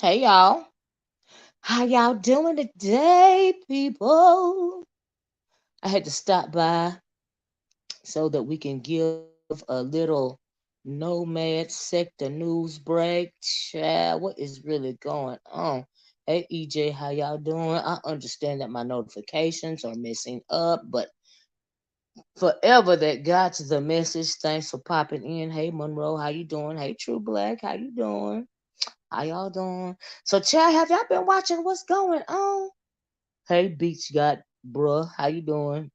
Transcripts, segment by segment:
Hey y'all, how y'all doing today, people? I had to stop by so that we can give a little Nomad sector news break. Child, what is really going on? Hey EJ, how y'all doing? I understand that my notifications are messing up, but forever that got the message. Thanks for popping in. Hey Monroe, how you doing? Hey True Black, how you doing? How y'all doing? So, Chad, have y'all been watching what's going on? Hey, Beach got bruh, how you doing?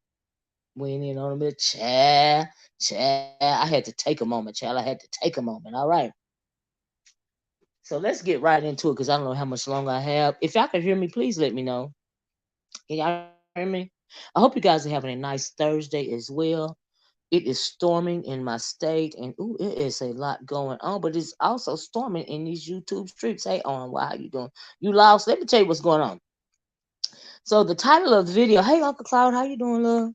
Went in on a bit, Chad. Chad, I had to take a moment, Chad. I had to take a moment. All right. So let's get right into it because I don't know how much longer I have. If y'all can hear me, please let me know. Can y'all hear me? I hope you guys are having a nice Thursday as well. It is storming in my state, and ooh, it is a lot going on. But it's also storming in these YouTube streets. Hey, on, how you doing? You lost? Let me tell you what's going on. So the title of the video. Hey, Uncle Cloud, how you doing, love?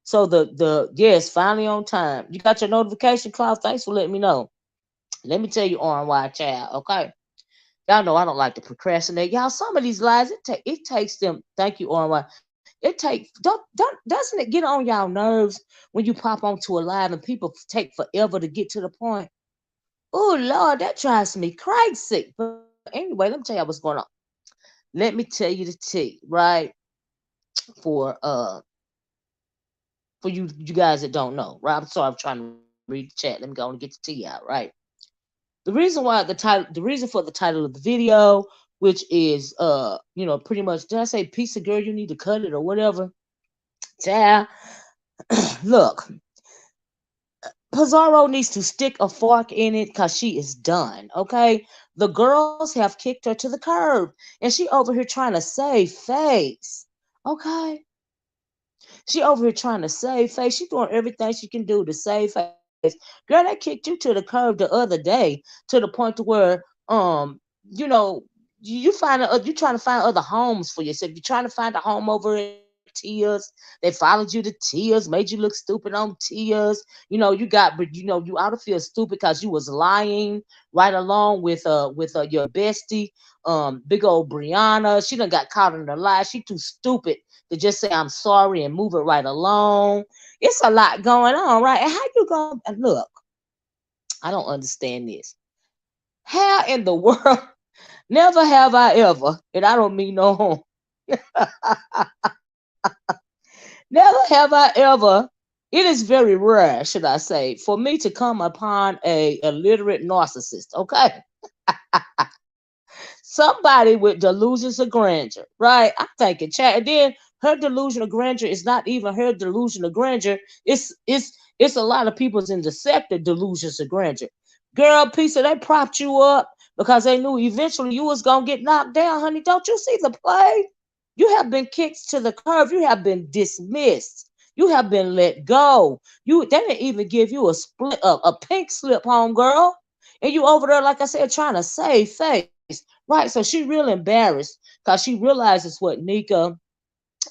So the yes, finally on time. You got your notification, Cloud. Thanks for letting me know. Let me tell you, RY child. Okay, y'all know I don't like to procrastinate. Y'all, some of these lies it takes them. Thank you, RY. It takes don't doesn't it get on y'all nerves when you pop onto a live and people take forever to get to the point? Oh Lord, that drives me crazy. But anyway, let me tell y'all what's going on. Let me tell you the tea, right? For you guys that don't know, right? I'm sorry, I'm trying to read the chat. Let me go and get the tea out, right? The reason for the title of the video, which is pretty much, did I say piece of girl, you need to cut it or whatever? Child, look, Pizarro needs to stick a fork in it because she is done. Okay, the girls have kicked her to the curb, and she over here trying to save face. Okay, she over here trying to save face. She doing everything she can do to save face. Girl, they kicked you to the curb the other day to the point to where you know you trying to find other homes for yourself. You're trying to find a home over at Tia's. They followed you to Tia's, made you look stupid on Tia's. You ought to feel stupid because you was lying right along with your bestie, big old Brianna. She done got caught in the lie. She too stupid to just say I'm sorry and move it right along. It's a lot going on, right? And how you gonna look? I don't understand this. How in the world? Never have I ever, and I don't mean no harm. Never have I ever. It is very rare, should I say, for me to come upon a illiterate narcissist. Okay, somebody with delusions of grandeur, right? I'm thinking, chat. And then her delusion of grandeur is not even her delusion of grandeur. It's a lot of people's in the sector delusions of grandeur. Girl, piece of they propped you up because they knew eventually you was gonna get knocked down, honey. Don't you see the play? You have been kicked to the curb. You have been dismissed. You have been let go. They didn't even give you a pink slip, home girl. And you over there, like I said, trying to save face. Right. So she real embarrassed because she realizes what Nika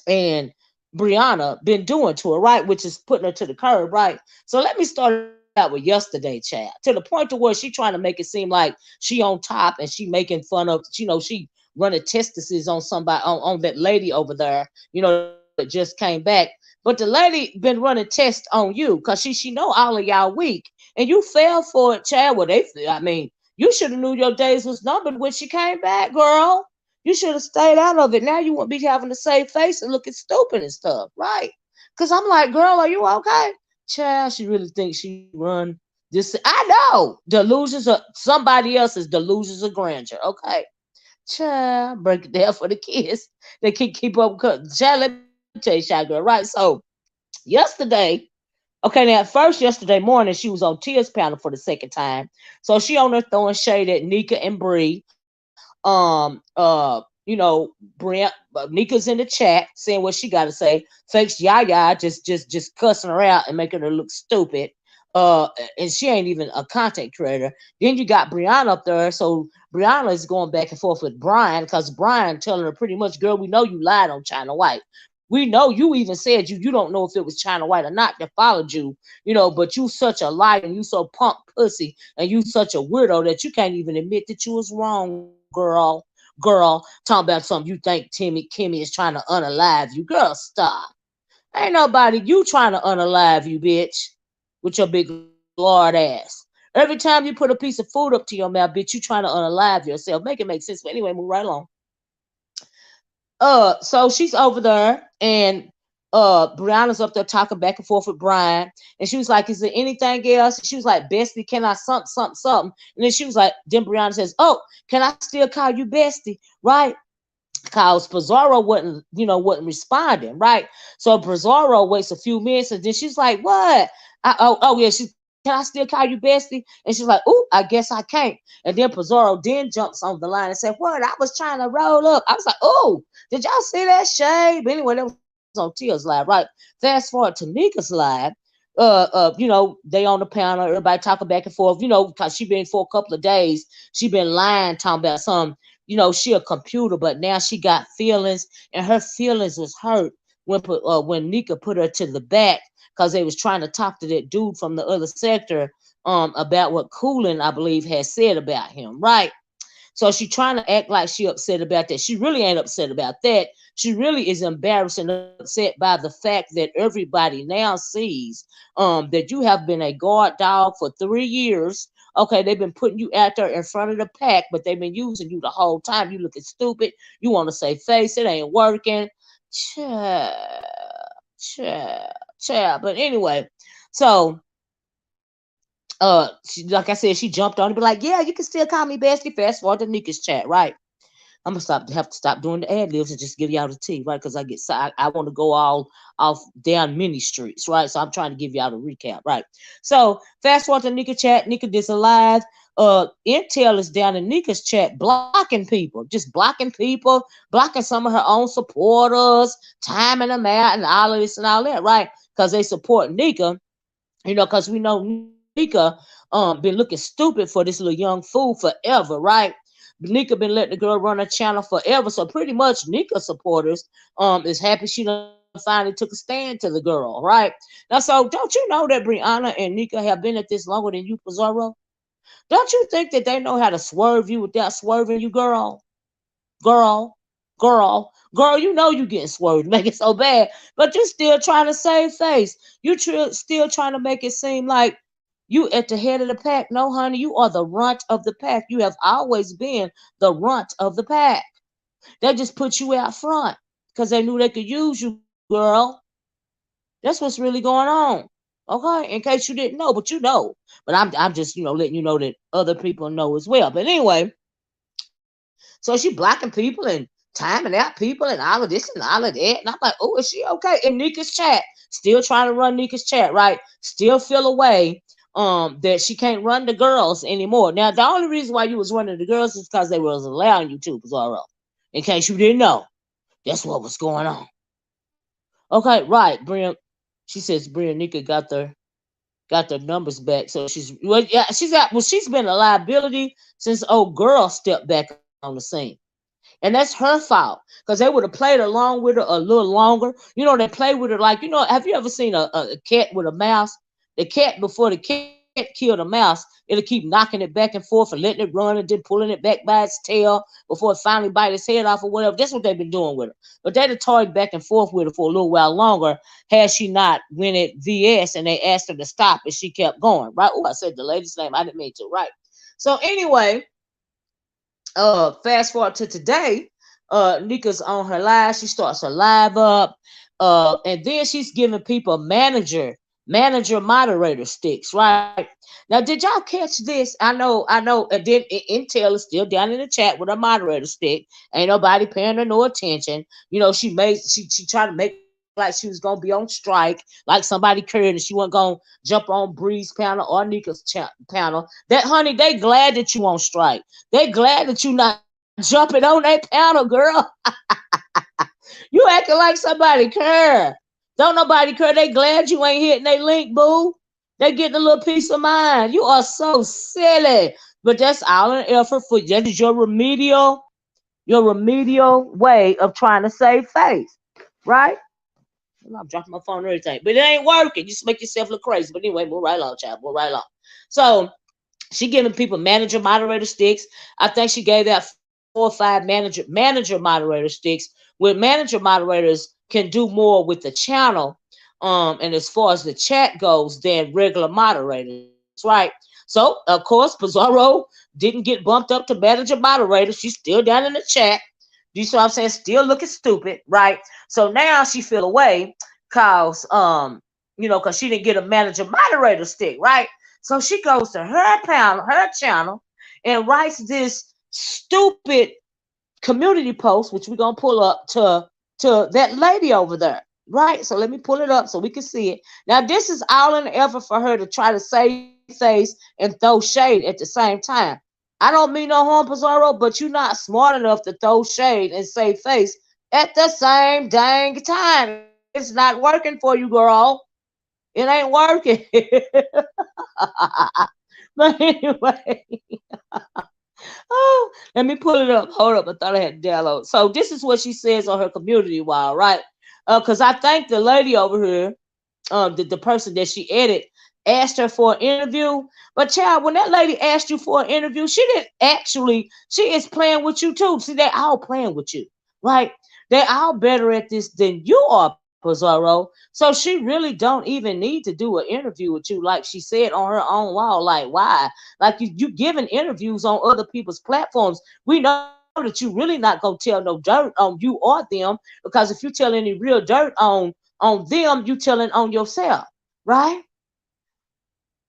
and Brianna been doing to her, right? Which is putting her to the curb, right? So let me start out with yesterday, chat. To the point to where she trying to make it seem like she on top and she making fun of, she running testings on somebody on that lady over there, that just came back. But the lady been running tests on you because she know all of y'all weak and you fell for it, Chad. Well, I mean, you should have knew your days was numbered when she came back, girl. You should have stayed out of it. Now you won't be having to save face and looking stupid and stuff, right? Because I'm like, girl, are you okay? Child, she really thinks she run this. I know delusions of somebody else's delusions of grandeur. Okay, child, break it down for the kids. They can keep up. Child, let me tell you, child, girl, right? So yesterday, okay, now at first yesterday morning she was on Tia's panel for the second time, so she on there throwing shade at Nika and Bree. Brent, Nika's in the chat saying what she got to say. Fakes Yaya just cussing her out and making her look stupid. Uh, and she ain't even a content creator. Then you got Brianna up there, so Brianna is going back and forth with Brian because Brian telling her pretty much, girl, we know you lied on China White. We know you even said you don't know if it was China White or not that followed you, but you such a liar and you so punk pussy and you such a weirdo that you can't even admit that you was wrong, girl, talking about something you think Kimmy is trying to unalive you. Girl, stop. Ain't nobody you trying to unalive you, bitch, with your big lard ass. Every time you put a piece of food up to your mouth, bitch, you trying to unalive yourself. Make it make sense. But anyway, move right along. So she's over there, and Brianna's up there talking back and forth with Brian, and she was like, "Is there anything else?" And she was like, "Bestie, can I something?" And then she was like, then Brianna says, "Oh, can I still call you Bestie, right?" Cause Pizarro wasn't responding, right? So Pizarro waits a few minutes, and then she's like, "What?" Oh yeah, she can I still call you Bestie? And she's like, "Ooh, I guess I can't." And then Pizarro then jumps on the line and said, "What? I was trying to roll up." I was like, "Oh, did y'all see that shade?" But anyway, that was on Tia's live, right? Fast forward to Nika's live. They on the panel, everybody talking back and forth, because she been for a couple of days, she been lying, talking about some, she a computer, but now she got feelings, and her feelings was hurt when Nika put her to the back because they was trying to talk to that dude from the other sector about what Coolin, I believe, has said about him, right? So she trying to act like she upset about that. She really ain't upset about that. She really is embarrassed and upset by the fact that everybody now sees that you have been a guard dog for 3 years. Okay, they've been putting you out there in front of the pack, but they've been using you the whole time. You looking stupid. You want to say face, it ain't working. Child, child. But anyway, so like I said, she jumped on it, be like, yeah, you can still call me bestie. Fast forward to Nika's chat, right? I'm gonna have to stop doing the ad libs and just give y'all the tea, right? Because I want to go all off down many streets, right? So I'm trying to give y'all the recap, right? So fast forward to Nika chat. Nika this alive. Intel is down in Nika's chat blocking people, just blocking people, blocking some of her own supporters, timing them out, and all of this and all that, right? Because they support Nika, because we know Nika been looking stupid for this little young fool forever, right? Nika been letting the girl run a channel forever, so pretty much Nika supporters is happy she done finally took a stand to the girl, right? Now, so don't you know that Brianna and Nika have been at this longer than you, Pizarro? Don't you think that they know how to swerve you without swerving you, girl? Girl, girl, you know you getting swerved, make it so bad, but you still trying to save face. Still trying to make it seem like you at the head of the pack. No, honey, you are the runt of the pack. You have always been the runt of the pack. They just put you out front because they knew they could use you, girl. That's what's really going on. Okay, in case you didn't know, but you know. But I'm just letting you know that other people know as well. But anyway, so she blocking people and timing out people and all of this and all of that. And I'm like, oh, is she okay? In Nika's chat, still trying to run Nika's chat, right? Still feel away that she can't run the girls anymore. Now, the only reason why you was running the girls is because they was allowing you to, Pizarro. In case you didn't know. That's what was going on. Okay, right, Bria. She says Bria Nika got their numbers back. So she's been a liability since old girl stepped back on the scene. And that's her fault. Because they would have played along with her a little longer. They play with her like, have you ever seen a cat with a mouse? The cat, before the cat killed a mouse, it'll keep knocking it back and forth and letting it run and then pulling it back by its tail before it finally bite its head off or whatever. That's what they've been doing with her. But they'd have toyed back and forth with her for a little while longer had she not went at VS and they asked her to stop and she kept going, right? Oh, I said the lady's name. I didn't mean to, right? So anyway, fast forward to today, Nika's on her live. She starts her live up, and then she's giving people manager moderator sticks, right? Now, did y'all catch this? I know. And then Intel is still down in the chat with a moderator stick. Ain't nobody paying her no attention. She tried to make like she was gonna be on strike, like somebody cared, and she wasn't gonna jump on Bree's panel or Nika's panel. That honey, they glad that you on strike. They glad that you not getting paid. jumping on that panel, girl. You acting like somebody care. Don't nobody care. They glad you ain't hitting they link, boo. They getting a little peace of mind. You are so silly. But that's all an effort for that is your remedial way of trying to save face. Right? I'm dropping my phone and everything. But it ain't working. You just make yourself look crazy. But anyway, move right along, child. Move right along. So she giving people manager moderator sticks. I think she gave that 4 or 5 manager moderator sticks. Where manager moderators can do more with the channel, and as far as the chat goes, than regular moderators, right? So of course, Pizarro didn't get bumped up to manager moderator. She's still down in the chat. You see what I'm saying? Still looking stupid, right? So now she feel away cause cause she didn't get a manager moderator stick, right? So she goes to her channel, and writes this stupid community post, which we're gonna pull up to that lady over there. Right? So let me pull it up so we can see it. Now, this is all in the effort for her to try to save face and throw shade at the same time. I don't mean no harm, Pizarro, but you're not smart enough to throw shade and save face at the same dang time. It's not working for you, girl. It ain't working. But anyway, oh, let me pull it up. Hold up. I thought I had to download. So this is what she says on her community wall, right? Because I think the lady over here, the person that she edited, asked her for an interview. But child, when that lady asked you for an interview, she didn't actually, she is playing with you too. See, they all playing with you, right? They all better at this than you are, Pizarro. So she really don't even need to do an interview with you, like she said on her own wall. Like, why? Like you giving interviews on other people's platforms. We know that you really not gonna tell no dirt on you or them, because if you tell any real dirt on them, you telling on yourself, right?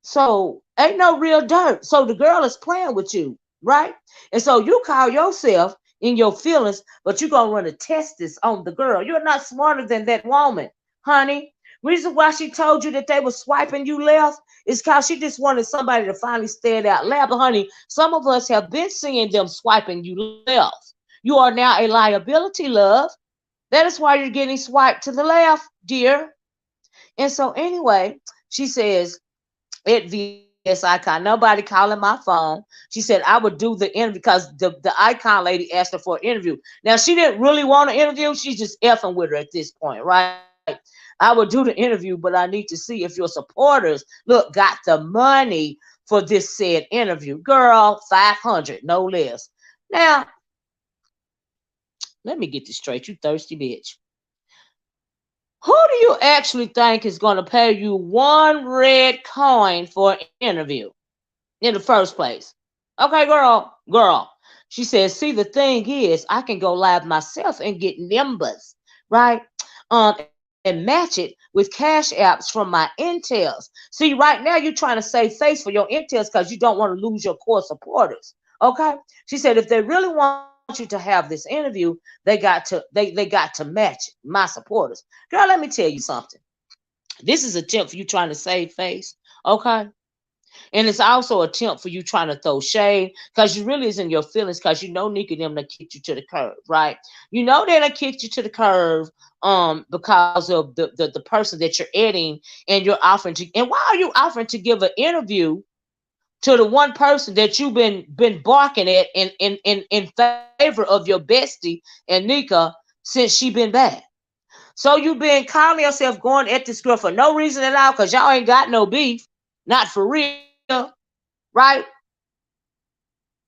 So ain't no real dirt. So the girl is playing with you, right? And so you call yourself in your feelings, but you're gonna run a test this on the girl. You're not smarter than that woman, honey. Reason why she told you that they were swiping you left is because she just wanted somebody to finally stand out loud. But honey, some of us have been seeing them swiping you left. You are now a liability, love. That is why you're getting swiped to the left, dear. And so anyway, she says, at VS icon. Nobody calling my phone. She said I would do the interview because the icon lady asked her for an interview. Now she didn't really want an interview. She's just effing with her at this point, right? I would do the interview, but I need to see if your supporters look got the money for this said interview. Girl, 500, no less. Now, let me get this straight. You thirsty bitch. Who do you actually think is going to pay you one red coin for an interview in the first place? Okay, girl. She says, see, the thing is, I can go live myself and get numbers, right? And match it with cash apps from my intels. See, right now you're trying to save face for your intels because you don't want to lose your core supporters. Okay? She said, if they really want you to have this interview, they got to match my supporters. Girl, let me tell you something. This is a tip for you trying to save face. Okay? And it's also a attempt for you trying to throw shade because you really is in your feelings because you know Nika them to kick you to the curb, right? You know they done kicked you to the curb because of the person that you're adding, and you're offering to, and why are you offering to give an interview to the one person that you've been barking at in favor of your bestie and Nika since she been back? So you been calling yourself going at this girl for no reason at all because y'all ain't got no beef, not for real, right?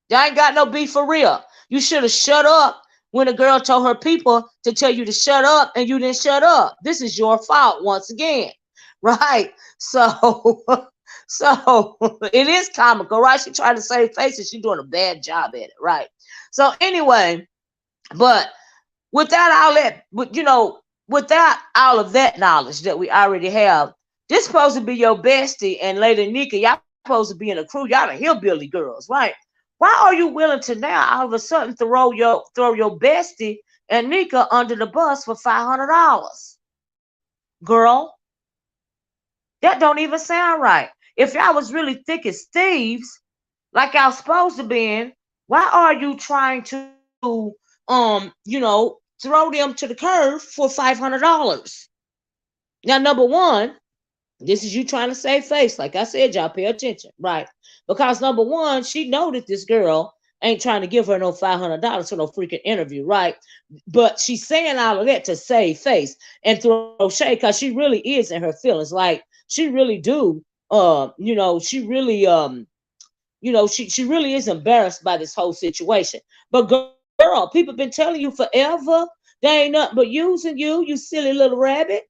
Y'all ain't got no beef for real. You should have shut up when the girl told her people to tell you to shut up and you didn't shut up. This is your fault once again, right? So, so it is comical, right? She tried to save face and she's doing a bad job at it, right? So anyway, but without all that, without all of that knowledge that we already have, this supposed to be your bestie and Lady Nika. Y'all supposed to be in a crew. Y'all the hillbilly girls, right? Why are you willing to now all of a sudden throw your bestie and Nika under the bus for $500, girl? That don't even sound right. If y'all was really thick as thieves, like y'all supposed to be, why are you trying to throw them to the curb for $500. Now, number one, this is you trying to save face. Like I said, y'all pay attention, right? Because number one, she know that this girl ain't trying to give her no $500 for no freaking interview, right? But she's saying all of that to save face and throw shade because she really is in her feelings. Like she really do, she really, she really is embarrassed by this whole situation. But girl, people been telling you forever they ain't nothing but using you silly little rabbit.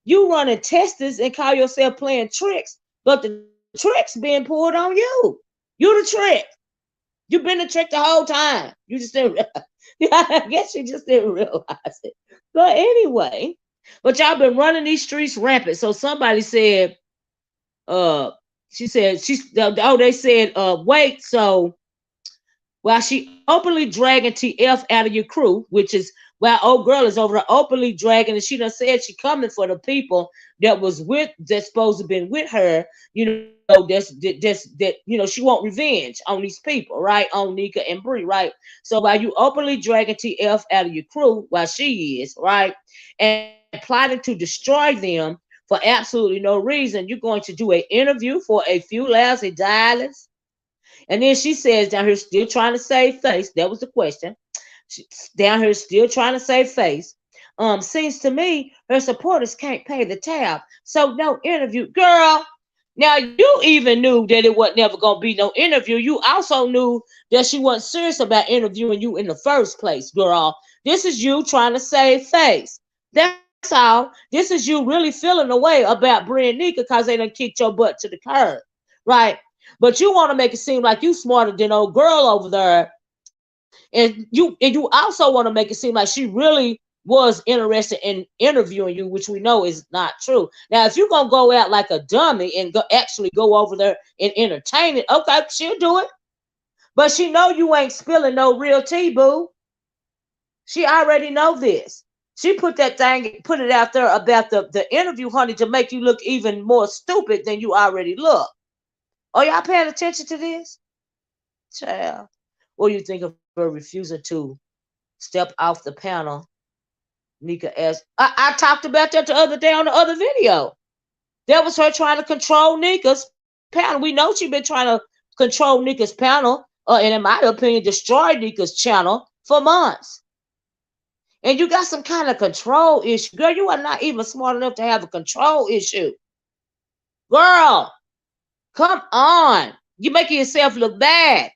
You running testers and call yourself playing tricks, but the trick's being pulled on you. You the trick. You been the trick the whole time. You just didn't. I guess you just didn't realize it. But anyway, but y'all been running these streets rampant. So somebody said, uh, they said, wait. So while she openly dragging TF out of your crew, which is while old girl is over there openly dragging, and she done said she coming for the people that's supposed to been with her, she want revenge on these people, right? On Nika and Bree, right? So while you openly dragging TF out of your crew, while she is, right, and plotting to destroy them for absolutely no reason, you're going to do an interview for a few lousy dollars. And then she says down here, still trying to save face. That was the question. She's down here, still trying to save face. Seems to me her supporters can't pay the tab, so no interview, girl. Now you even knew that it wasn't never gonna be no interview. You also knew that she wasn't serious about interviewing you in the first place, girl. This is you trying to save face. That's all. This is you really feeling the way about Brie and Nika because they done kicked your butt to the curb, right? But you want to make it seem like you smarter than old girl over there, and you also want to make it seem like she really was interested in interviewing you, which we know is not true. Now, if you're gonna go out like a dummy and actually go over there and entertain it, okay, she'll do it. But she know you ain't spilling no real tea, boo. She already know this. She put it out there about the interview, honey, to make you look even more stupid than you already look. Are y'all paying attention to this? Child. What do you think of her refusing to step off the panel? Nika asked. I talked about that the other day on the other video. That was her trying to control Nika's panel. We know she been trying to control Nika's panel, and in my opinion, destroy Nika's channel for months. And you got some kind of control issue. Girl, you are not even smart enough to have a control issue. Girl, come on. You're making yourself look bad.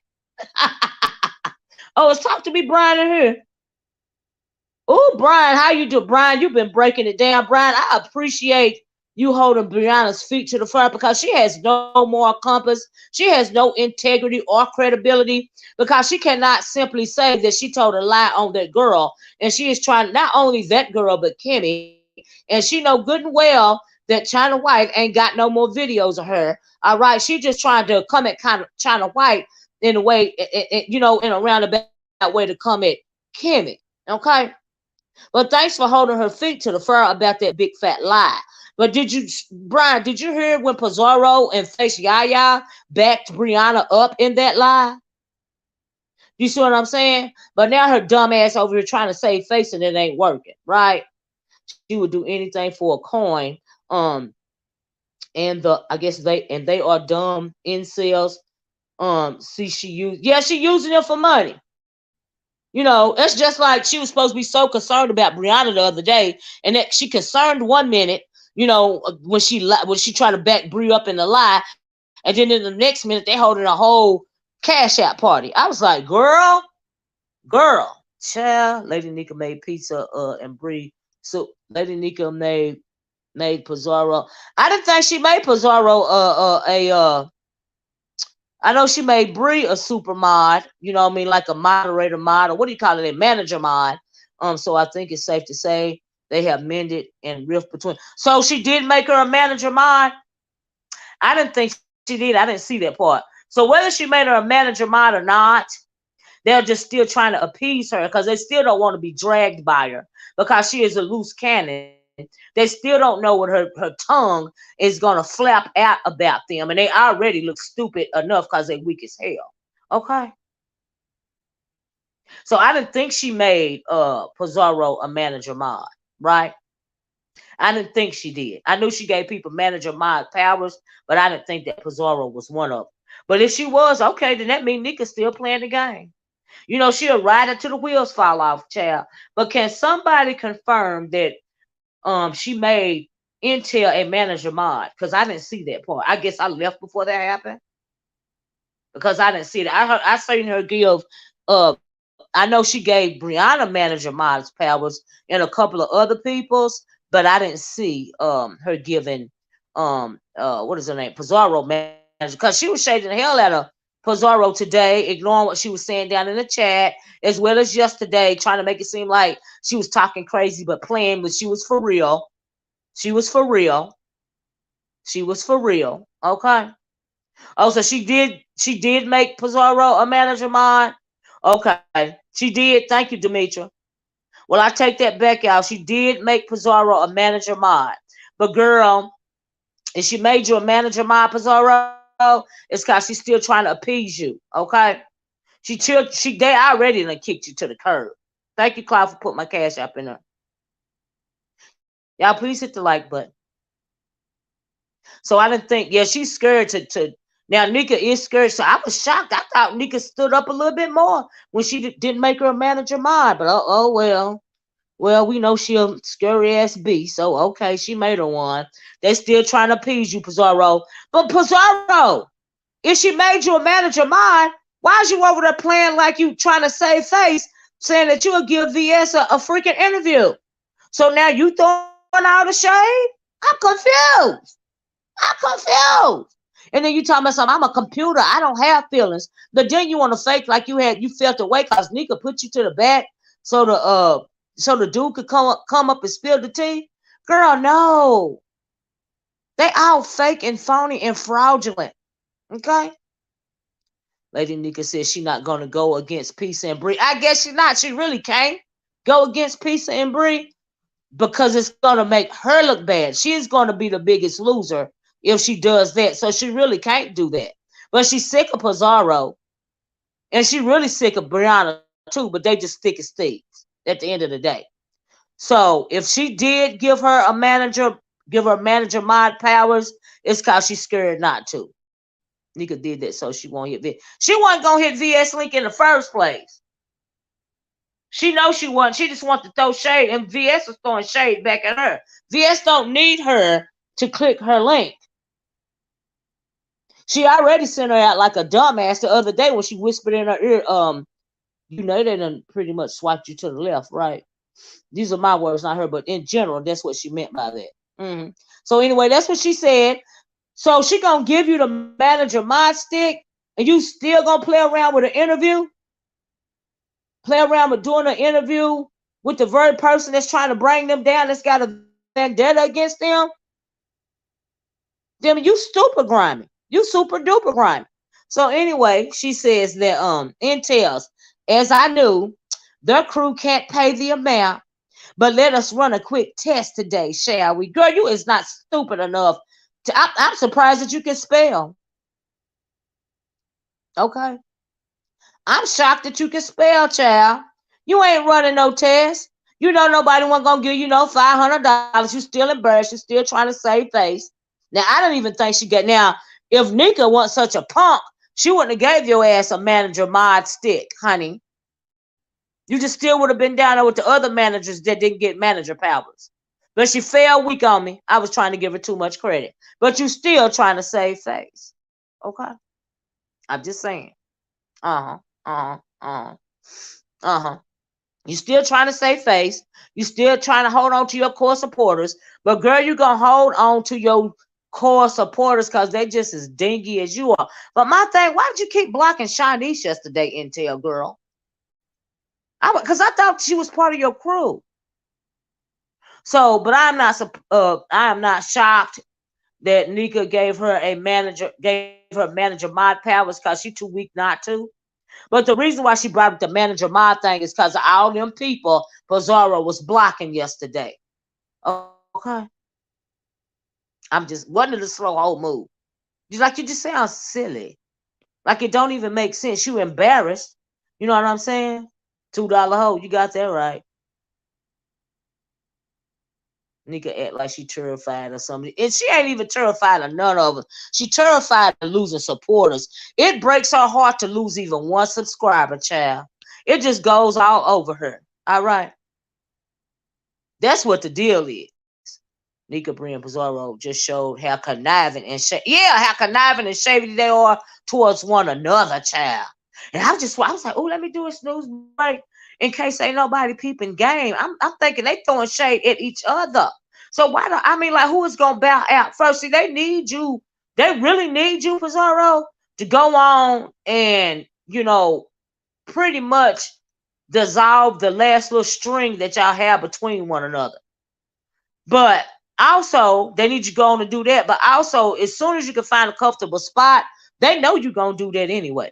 Oh, it's talk to me, Brian, in here. Oh, Brian, how you do? Brian, you've been breaking it down. Brian, I appreciate you holding Brianna's feet to the fire because she has no moral compass. She has no integrity or credibility because she cannot simply say that she told a lie on that girl. And she is trying, not only that girl, but Kimmy. And she know good and well that China White ain't got no more videos of her. All right. She just trying to come at kind of China White in a way, in a roundabout way to come at Kimmy. Okay. But thanks for holding her feet to the fire about that big fat lie. But Brian, did you hear when Pizarro and Face Yaya backed Brianna up in that lie? You see what I'm saying? But now her dumb ass over here trying to save face and it ain't working, right? She would do anything for a coin. Um, I guess they are dumb incels. See, she using them for money. It's just like she was supposed to be so concerned about Brianna the other day, and that she concerned 1 minute, when she tried to back Brie up in the lie, and then in the next minute they holding a whole cash out party. I was like, girl, child. Lady Nika made pizza, and Brie. So Lady Nika made Pizarro. I didn't think she made Pizarro I know she made Bree a super mod, you know what I mean, like a moderator mod, or what do you call it, a manager mod. So I think it's safe to say they have mended and rift between. So she did make her a manager mod. I didn't think she did. I didn't see that part. So whether she made her a manager mod or not, they're just still trying to appease her because they still don't want to be dragged by her because she is a loose cannon. They still don't know what her tongue is going to flap out about them. And they already look stupid enough because they're weak as hell. Okay. So I didn't think she made Pizarro a manager mod, right? I didn't think she did. I knew she gave people manager mod powers, but I didn't think that Pizarro was one of them. But if she was, okay, then that means Nika's still playing the game. You know, she'll ride until the wheels fall off, child. But can somebody confirm that she made Intel a manager mod? Because I didn't see that part. I guess I left before that happened because I didn't see that. I seen her give I know she gave Brianna manager mods powers and a couple of other people's, but I didn't see her giving what is her name? Pizarro manager, because she was shading the hell out of Pizarro today, ignoring what she was saying down in the chat, as well as yesterday, trying to make it seem like she was talking crazy but playing, but she was for real. She was for real. She was for real. Okay. Oh, so she did make Pizarro a manager mod? Okay. She did. Thank you, Demetra. Well, I take that back, y'all. She did make Pizarro a manager mod. But girl, if she made you a manager mod, Pizarro, it's cause she's still trying to appease you. Okay? They already done kicked you to the curb. Thank you, Cloud, for putting my cash up in there. Y'all please hit the like button. So I didn't think, yeah, she's scared to now Nika is scared. So I was shocked. I thought Nika stood up a little bit more when she didn't make her a manager mod. But oh well. Well, we know she a scary ass beast. So okay, she made her one. They still trying to appease you, Pizarro. But Pizarro, if she made you a manager mod, why is you over there playing like you trying to save face, saying that you'll give VS a freaking interview? So now you throwing out the shade? I'm confused. I'm confused. And then you talking about something, I'm a computer. I don't have feelings. But then you want to fake like you felt away because Nika put you to the back so the dude could come up and spill the tea. Girl, no. They all fake and phony and fraudulent. Okay? Lady Nika says she's not gonna go against Pizza and Bree. I guess she's not. She really can't go against Pizza and Bree because it's gonna make her look bad. She's gonna be the biggest loser if she does that. So she really can't do that. But she's sick of Pizarro, and she really sick of Brianna too. But they just thick as thieves at the end of the day. So if she did give her manager mod powers, it's cause she's scared not to. Nika did that so she won't hit V. She wasn't gonna hit VS Link in the first place. She knows she wasn't. She just wants to throw shade, and VS is throwing shade back at her. VS don't need her to click her link. She already sent her out like a dumbass the other day when she whispered in her ear, you know they done pretty much swiped you to the left, right? These are my words, not her, but in general, that's what she meant by that. Mm-hmm. So anyway, that's what she said. So she gonna give you the manager mod stick, and you still gonna play around with an interview? Play around with doing an interview with the very person that's trying to bring them down, that's got a vendetta against them? Then you super grimy. You super duper grimy. So anyway, she says that Intel's, as I knew, their crew can't pay the amount, but let us run a quick test today, shall we? Girl, you is not stupid enough. I'm surprised that you can spell. Okay. I'm shocked that you can spell, child. You ain't running no test. You know nobody wasn't gonna give you no $500. You still embarrassed. You still trying to save face. Now I don't even think she got. Now if Nika wasn't such a punk, she wouldn't have gave your ass a manager mod stick, honey. You just still would have been down there with the other managers that didn't get manager powers. But she fell weak on me. I was trying to give her too much credit. But you still trying to save face. Okay? I'm just saying. Uh-huh. Uh-huh. Uh-huh. Uh-huh. You still trying to save face. You still trying to hold on to your core supporters. But girl, you gonna hold on to your core supporters because they just as dingy as you are. But my thing, why did you keep blocking Shanice yesterday, Intel girl? Because I thought she was part of your crew. So, but I am not shocked that Nika gave her manager mod powers because she too weak not to. But the reason why she brought up the manager mod thing is because all them people Pizarro was blocking yesterday. Okay. Wasn't it a slow whole move? You just sound silly. Like it don't even make sense. You embarrassed. You know what I'm saying? $2 hoe. You got that right. Nika act like she terrified or something. And she ain't even terrified of none of us. She terrified of losing supporters. It breaks her heart to lose even one subscriber, child. It just goes all over her. All right. That's what the deal is. Nika Bree and Pizarro just showed how conniving and how conniving and shady they are towards one another, child. And I was like, oh, let me do a snooze break in case ain't nobody peeping game. I'm thinking they throwing shade at each other. So why do I mean like who is gonna bow out first? See, they need you. They really need you, Pizarro, to go on and pretty much dissolve the last little string that y'all have between one another. But also, they need you to go on and do that. But also, as soon as you can find a comfortable spot, they know you're going to do that anyway.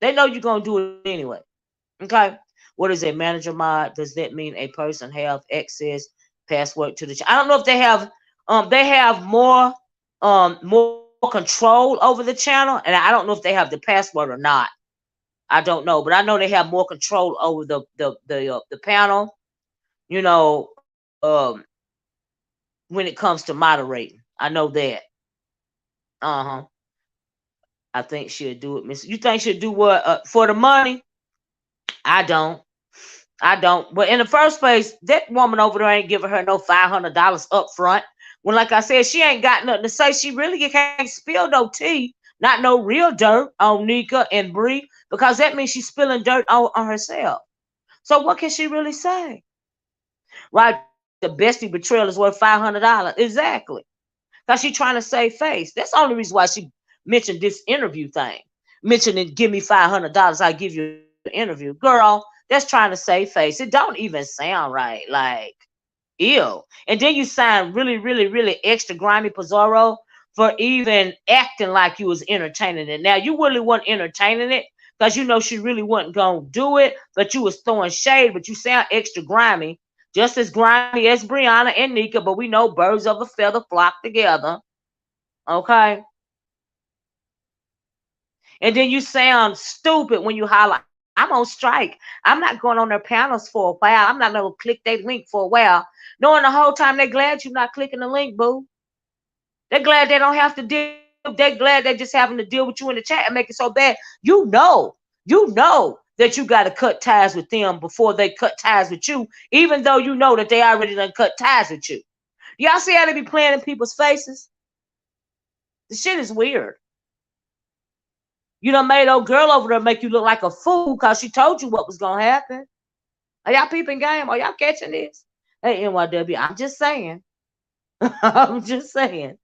They know you're going to do it anyway. Okay? What is a manager mod? Does that mean a person have access password to the channel? I don't know if they have more control over the channel, and I don't know if they have the password or not. I don't know, but I know they have more control over the panel. You know, when it comes to moderating. I know that. Uh-huh. I think she'll do it, Miss. You think she'll do what for the money? I don't. I don't. But in the first place, that woman over there ain't giving her no $500 up front. When, like I said, she ain't got nothing to say. She really can't spill no tea, not no real dirt on Nika and Bree, because that means she's spilling dirt on herself. So what can she really say? Right? The bestie betrayal is worth $500. Exactly. Because she trying to save face. That's the only reason why she mentioned this interview thing. Mentioning give me $500, I give you an interview. Girl, that's trying to save face. It don't even sound right. Like, ew. And then you sound really, really, really extra grimy, Pizarro, for even acting like you was entertaining it. Now, you really weren't entertaining it because you know she really wasn't going to do it, but you was throwing shade, but you sound extra grimy. Just as grimy as Brianna and Nika, but we know birds of a feather flock together. Okay? And then you sound stupid when you holler, I'm on strike. I'm not going on their panels for a while. I'm not going to click their link for a while. Knowing the whole time they're glad you're not clicking the link, boo. They're glad they don't have to deal. They're glad they're just having to deal with you in the chat and make it so bad. You know that you got to cut ties with them before they cut ties with you, even though you know that they already done cut ties with you. Y'all see how they be playing in people's faces? The shit is weird. You done made old girl over there make you look like a fool because she told you what was going to happen. Are y'all peeping game? Are y'all catching this? Hey, NYW, I'm just saying. I'm just saying.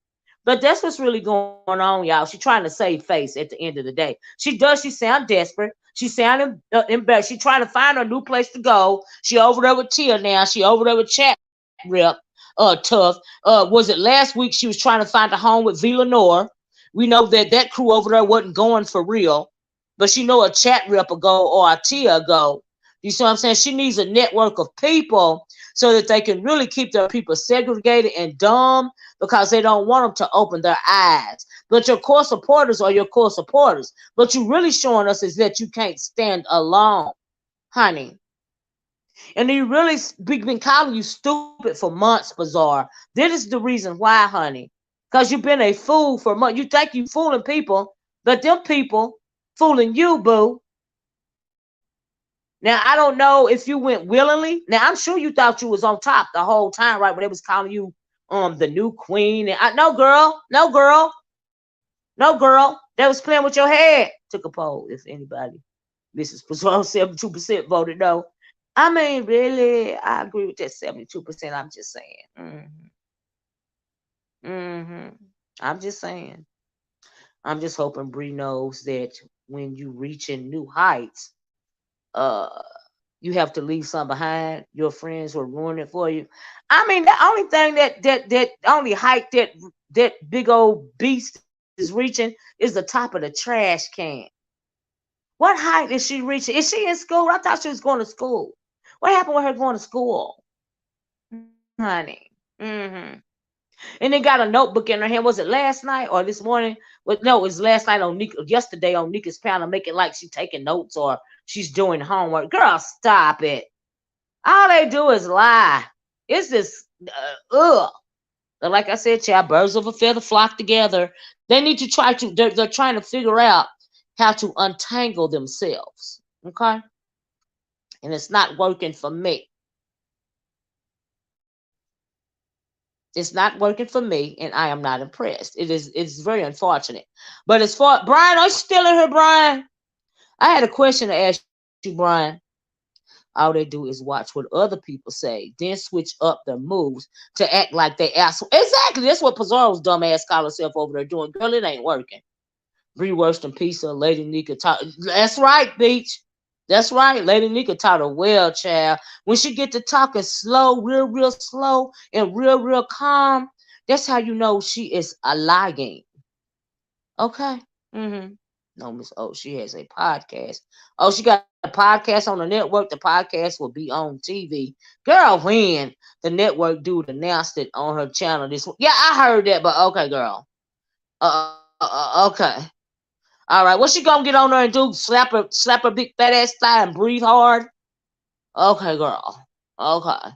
But that's what's really going on, y'all. She's trying to save face at the end of the day. She sound desperate. She sounding embarrassed. She trying to find a new place to go. She over there with Tia now. She over there with Chat Rep. Tough. Was it last week she was trying to find a home with Villanor? We know that crew over there wasn't going for real. But she know a Chat Rep will go or a Tia go. You see what I'm saying? She needs a network of people so that they can really keep their people segregated and dumb because they don't want them to open their eyes. But your core supporters are your core supporters. What you really showing us is that you can't stand alone, honey. And you really been calling you stupid for months, Bizarre. This is the reason why, honey. Because you've been a fool for months. You think you fooling people, but them people fooling you, boo. Now I don't know if you went willingly. Now I'm sure you thought you was on top the whole time, right? When they was calling you the new queen. And no girl, no girl, no girl. They was playing with your head. Took a poll if anybody. Mrs. Pizarro 72% voted no. I mean, really, I agree with that 72%. I'm just saying. Mm-hmm. I'm just saying. I'm just hoping Bree knows that when you reaching new heights, uh you have to leave some behind. Your friends will ruin it for you. I mean, the only thing that only height that big old beast is reaching is the top of the trash can. What height is she reaching? Is she in school? I thought she was going to school. What happened with her going to school, honey? Mm-hmm. And they got a notebook in her hand. Was it last night or this morning? Well, no, it was last night on Nika, yesterday on Nika's panel, making like she's taking notes or she's doing homework. Girl, stop it. All they do is lie. It's just, ugh. But like I said, child, birds of a feather flock together. They need to try to, they're trying to figure out how to untangle themselves. Okay? And it's not working for me. It's not working for me, and I am not impressed. It's very unfortunate. But as far Brian, are you still in here, Brian? I had a question to ask you, Brian. All they do is watch what other people say, then switch up their moves to act like they ask. Exactly. That's what Pizarro's dumb ass call herself over there doing. Girl, it ain't working. Bree Worst and Pizza, Lady Nika taught. That's right, Beach. That's right. Lady Nika taught her well, child. When she get to talking slow, real slow, and real calm, that's how you know she is a lying. Okay. Mm-hmm. No, Miss O, she has a podcast. Oh, she got a podcast on the network. The podcast will be on TV. Girl, when the network dude announced it on her channel this week. Yeah, I heard that, but okay, girl. Okay. All right, what's she gonna get on there and do? Slap her big fat ass thigh and breathe hard? Okay, girl. Okay.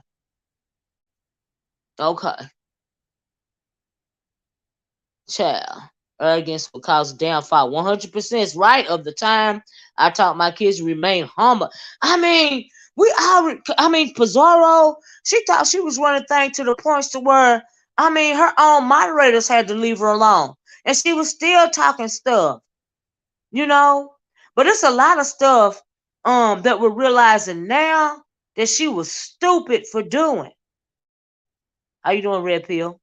Okay. Child. Arrogance will cause downfall. 100% is right of the time I taught my kids to remain humble. I mean, Pizarro, she thought she was running things to the points to where, her own moderators had to leave her alone. And she was still talking stuff, you know? But it's a lot of stuff that we're realizing now that she was stupid for doing. How you doing, Red Pill?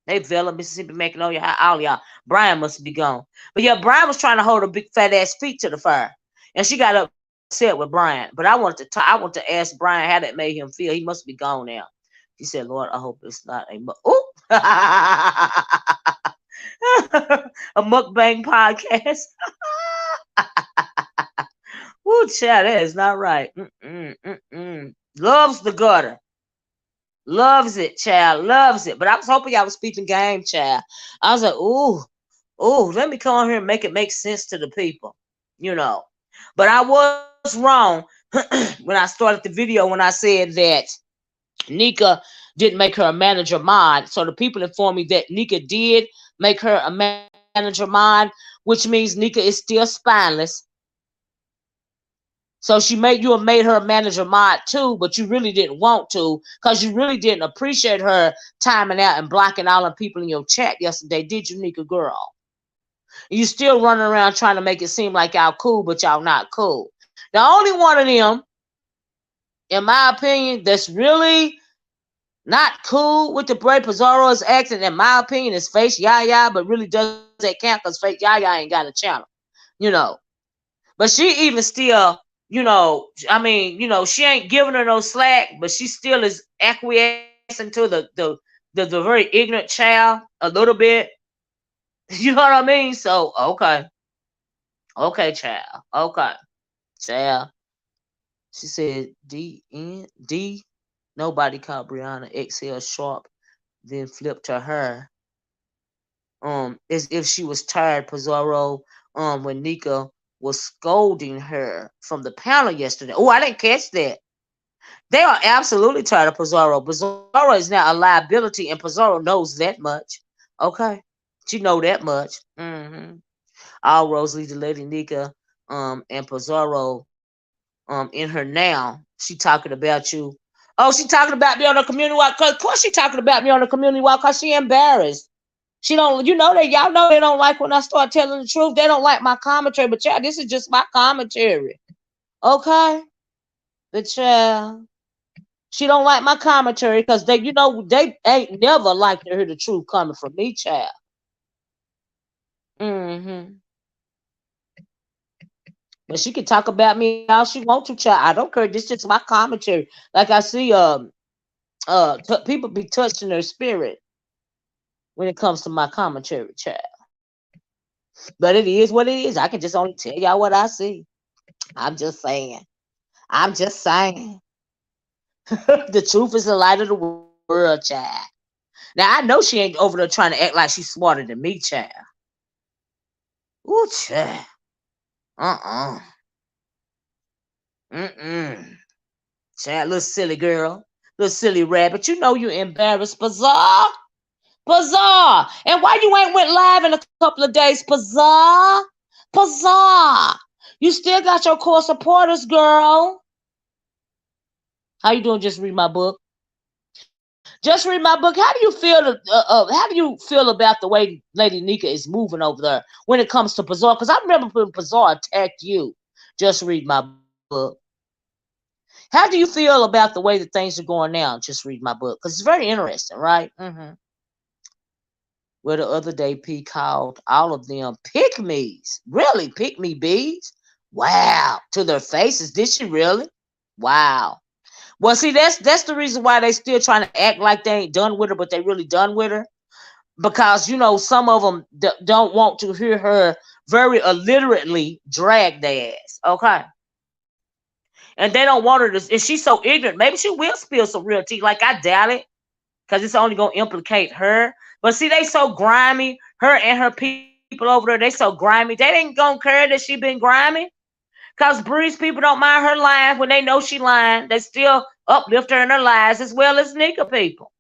They Vela, Mississippi, making all y'all. Brian must be gone. But yeah, Brian was trying to hold her big fat ass feet to the fire. And she got upset with Brian. But I want to ask Brian how that made him feel. He must be gone now. He said, Lord, I hope it's not a a mukbang podcast. Woo, child, that is not right. Loves the gutter. Loves it, child. Loves it. But I was hoping y'all was speaking game, child. I was like, ooh, let me come on here and make it make sense to the people. You know. But I was wrong when I started the video when I said that Nika didn't make her a manager mod. So the people informed me that Nika did make her a manager mod, which means Nika is still spineless. So you have made her a manager mod too, but you really didn't want to because you really didn't appreciate her timing out and blocking all the people in your chat yesterday, did you, Nika girl? You still running around trying to make it seem like y'all cool, but y'all not cool. The only one of them, in my opinion, that's really not cool with the way Pizarro is acting, in my opinion, is Face Yaya, but really doesn't count because Face Yaya ain't got a channel, you know. But she even still, she ain't giving her no slack, but she still is acquiescing to the very ignorant child a little bit. You know what I mean? So okay, child, okay, child. She said D. Nobody called Brianna XL sharp, then flipped to her. As if she was tired, Pizarro, when Nika was scolding her from the panel yesterday. Oh, I didn't catch that. They are absolutely tired of Pizarro. Pizarro is now a liability, and Pizarro knows that much. Okay, she know that much. All roads lead to Lady Nika, and Pizarro, in her now. She talking about you. Oh, she talking about me on the community walk. Of course, she talking about me on the community walk because she embarrassed. She don't, y'all know they don't like when I start telling the truth. They don't like my commentary, but y'all, this is just my commentary. Okay? But child, she don't like my commentary because they ain't never like to hear the truth coming from me, child. Mm-hmm. But she can talk about me all she wants to, child. I don't care. This is just my commentary. Like I see, people be touching their spirit when it comes to my commentary, child. But it is what it is. I can just only tell y'all what I see. I'm just saying. I'm just saying. The truth is the light of the world, child. Now I know she ain't over there trying to act like she's smarter than me, child. Ooh, child. Uh-uh. Mm-mm. Child, little silly girl. Little silly rabbit. You know you embarrassed. Bizarre. Bizarre. And why you ain't went live in a couple of days? Bizarre. Bizarre. You still got your core supporters, girl. How you doing? Just read my book. Just read my book. How do you feel? How do you feel about the way Lady Nika is moving over there when it comes to Bazaar? Because I remember when Bazaar attacked you. Just read my book. How do you feel about the way that things are going now? Just read my book because it's very interesting, right? Well, the other day, P called all of them pick me's. Really, pick me bees? Wow. To their faces. Did she really? Wow. Well, see, that's the reason why they still trying to act like they ain't done with her, but they really done with her. Because, some of them don't want to hear her very illiterately drag their ass. Okay. And they don't want her to, and she's so ignorant. Maybe she will spill some real tea. Like, I doubt it. Because it's only going to implicate her. But see, they so grimy. Her and her people over there, they so grimy. They ain't going to care that she been grimy. Because Breeze people don't mind her lying when they know she lying. They still uplift her in her lies as well as Nika people.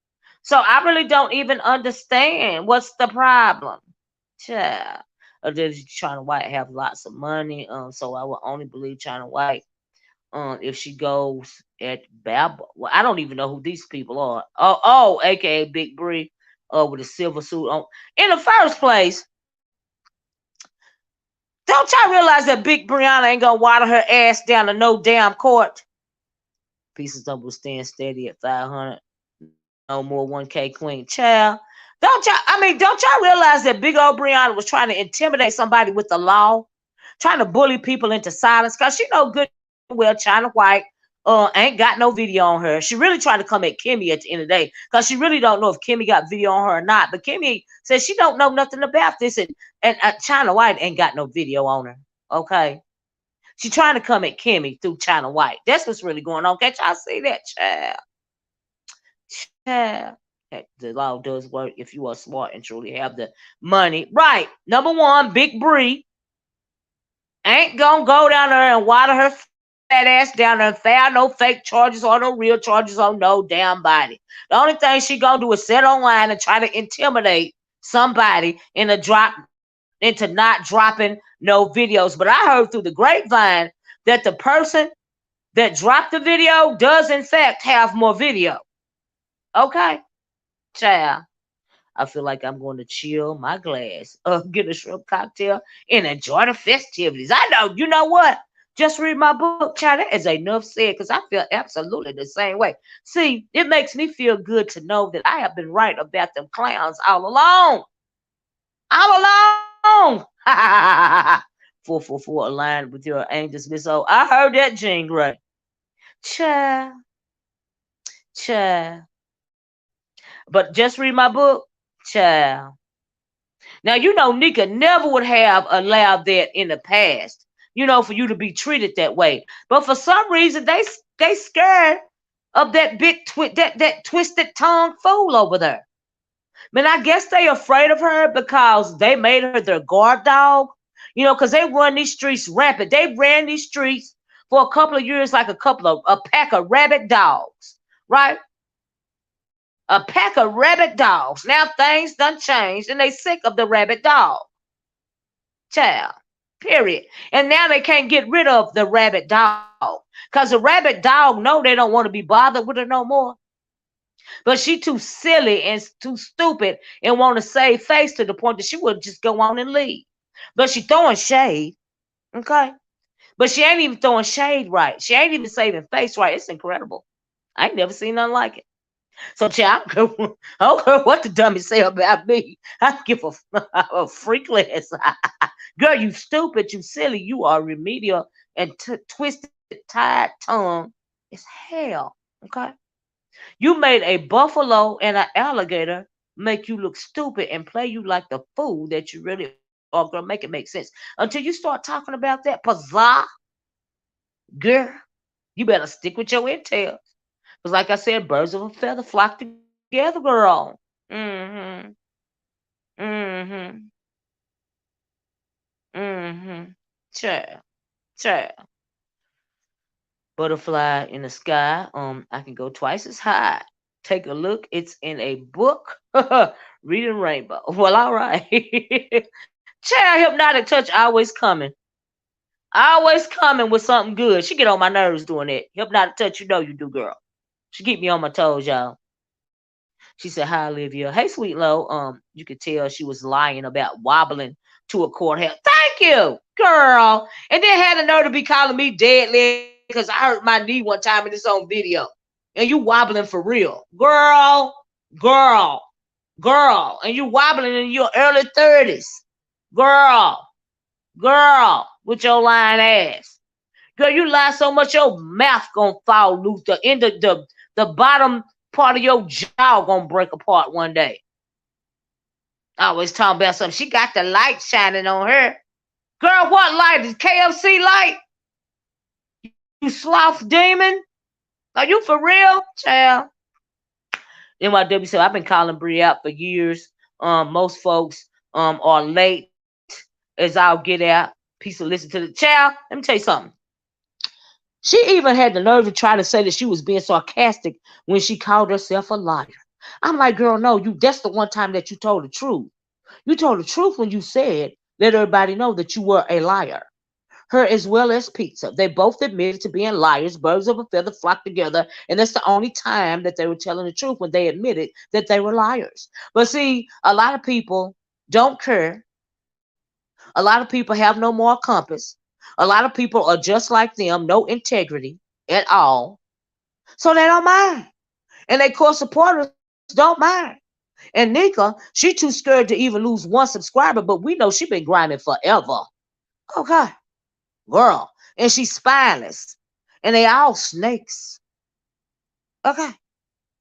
So I really don't even understand what's the problem. Child. Or did China White have lots of money? So I will only believe China White if she goes at Babel. Well, I don't even know who these people are. AKA Big Bree, with a silver suit on. In the first place, don't y'all realize that Big Brianna ain't gonna water her ass down to no damn court? Pieces of will stand steady at 500. No more 1K queen. Child. Don't y'all realize that big old Brianna was trying to intimidate somebody with the law? Trying to bully people into silence? Because she know good and well China White ain't got no video on her. She really trying to come at Kimmy at the end of the day because she really don't know if Kimmy got video on her or not. But Kimmy says she don't know nothing about this, and China White ain't got no video on her. Okay, she trying to come at Kimmy through China White. That's what's really going on. Can't y'all see that, child? Child. Heck, the law does work if you are smart and truly have the money. Right. Number one, Big Bree ain't gonna go down there and water her fat ass down there and file no fake charges or no real charges on no damn body. The only thing she gonna do is sit online and try to intimidate somebody into not dropping no videos. But I heard through the grapevine that the person that dropped the video does in fact have more video. Okay, child. I feel like I'm going to chill my glass, get a shrimp cocktail, and enjoy the festivities. I know, you know what? Just read my book, child. That is enough said because I feel absolutely the same way. See, it makes me feel good to know that I have been right about them clowns all along. All along. 444 aligned with your angels, Miss O. I heard that, Jean Grey. Child, child. But just read my book, child. Now, Nika never would have allowed that in the past, for you to be treated that way. But for some reason, they scared of that that twisted tongue fool over there. Man, I guess they afraid of her because they made her their guard dog. Because they run these streets rampant. They ran these streets for a couple of years like a pack of rabid dogs, right? A pack of rabid dogs. Now things done changed and they sick of the rabid dog. Child. Period. And now they can't get rid of the rabid dog. Because the rabid dog know they don't want to be bothered with her no more. But she too silly and too stupid and want to save face to the point that she would just go on and leave. But she throwing shade. Okay. But she ain't even throwing shade right. She ain't even saving face right. It's incredible. I ain't never seen nothing like it. So, child, I don't care what the dummy say about me. I don't give a freakless. Girl, you stupid, you silly, you are remedial and twisted, tied tongue. It's hell. Okay? You made a buffalo and an alligator make you look stupid and play you like the fool that you really are. Girl, make it make sense. Until you start talking about that pazah, girl, you better stick with your intel. Because like I said, birds of a feather flock together, girl. Mm-hmm. Mm-hmm. Mm-hmm. Child. Child. Butterfly in the sky. I can go twice as high. Take a look. It's in a book. Reading Rainbow. Well, all right. Child, hypnotic touch always coming. Always coming with something good. She get on my nerves doing that. Hypnotic touch, you know you do, girl. She keep me on my toes, y'all. She said, "Hi, Olivia. Hey, sweet low. You could tell she was lying about wobbling to a courthouse. Thank you, girl. And then had the nerve to be calling me dead leg because I hurt my knee one time in this on video. And you wobbling for real, girl, girl, girl. And you wobbling in your early 30s, girl, girl, with your lying ass. Girl, you lie so much your mouth gonna fall loose. The end of the bottom part of your jaw gonna break apart one day. Always talking about something. She got the light shining on her. Girl, what light? Is KFC light? You sloth demon? Are you for real? Child. NYW said, I've been calling Bree out for years. Most folks are late as I'll get out. Piece of listen to the child. Let me tell you something. She even had the nerve to try to say that she was being sarcastic when she called herself a liar. I'm like, girl, no, that's the one time that you told the truth. You told the truth when you said, let everybody know that you were a liar. Her as well as Pizza. They both admitted to being liars. Birds of a feather flock together. And that's the only time that they were telling the truth, when they admitted that they were liars. But see, a lot of people don't care. A lot of people have no moral compass. A lot of people are just like them, no integrity at all. So they don't mind. And their core supporters don't mind. And Nika, she too scared to even lose one subscriber, but we know she been grinding forever. Okay, girl. And she's spineless. And they all snakes. Okay.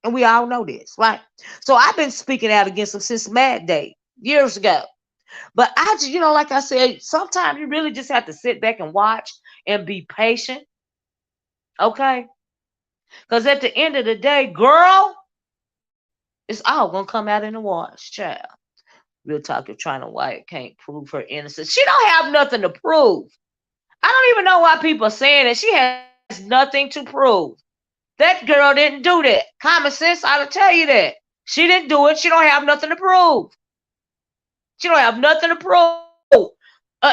And we all know this, right? So I've been speaking out against them since Mad Day, years ago. But I just, like I said, sometimes you really just have to sit back and watch and be patient. Okay? Because at the end of the day, girl, it's all gonna come out in the wash, child. Real talk, if China White can't prove her innocence. She don't have nothing to prove. I don't even know why people are saying that. She has nothing to prove. That girl didn't do that. Common sense ought to tell you that. She didn't do it. She don't have nothing to prove. She don't have nothing to prove.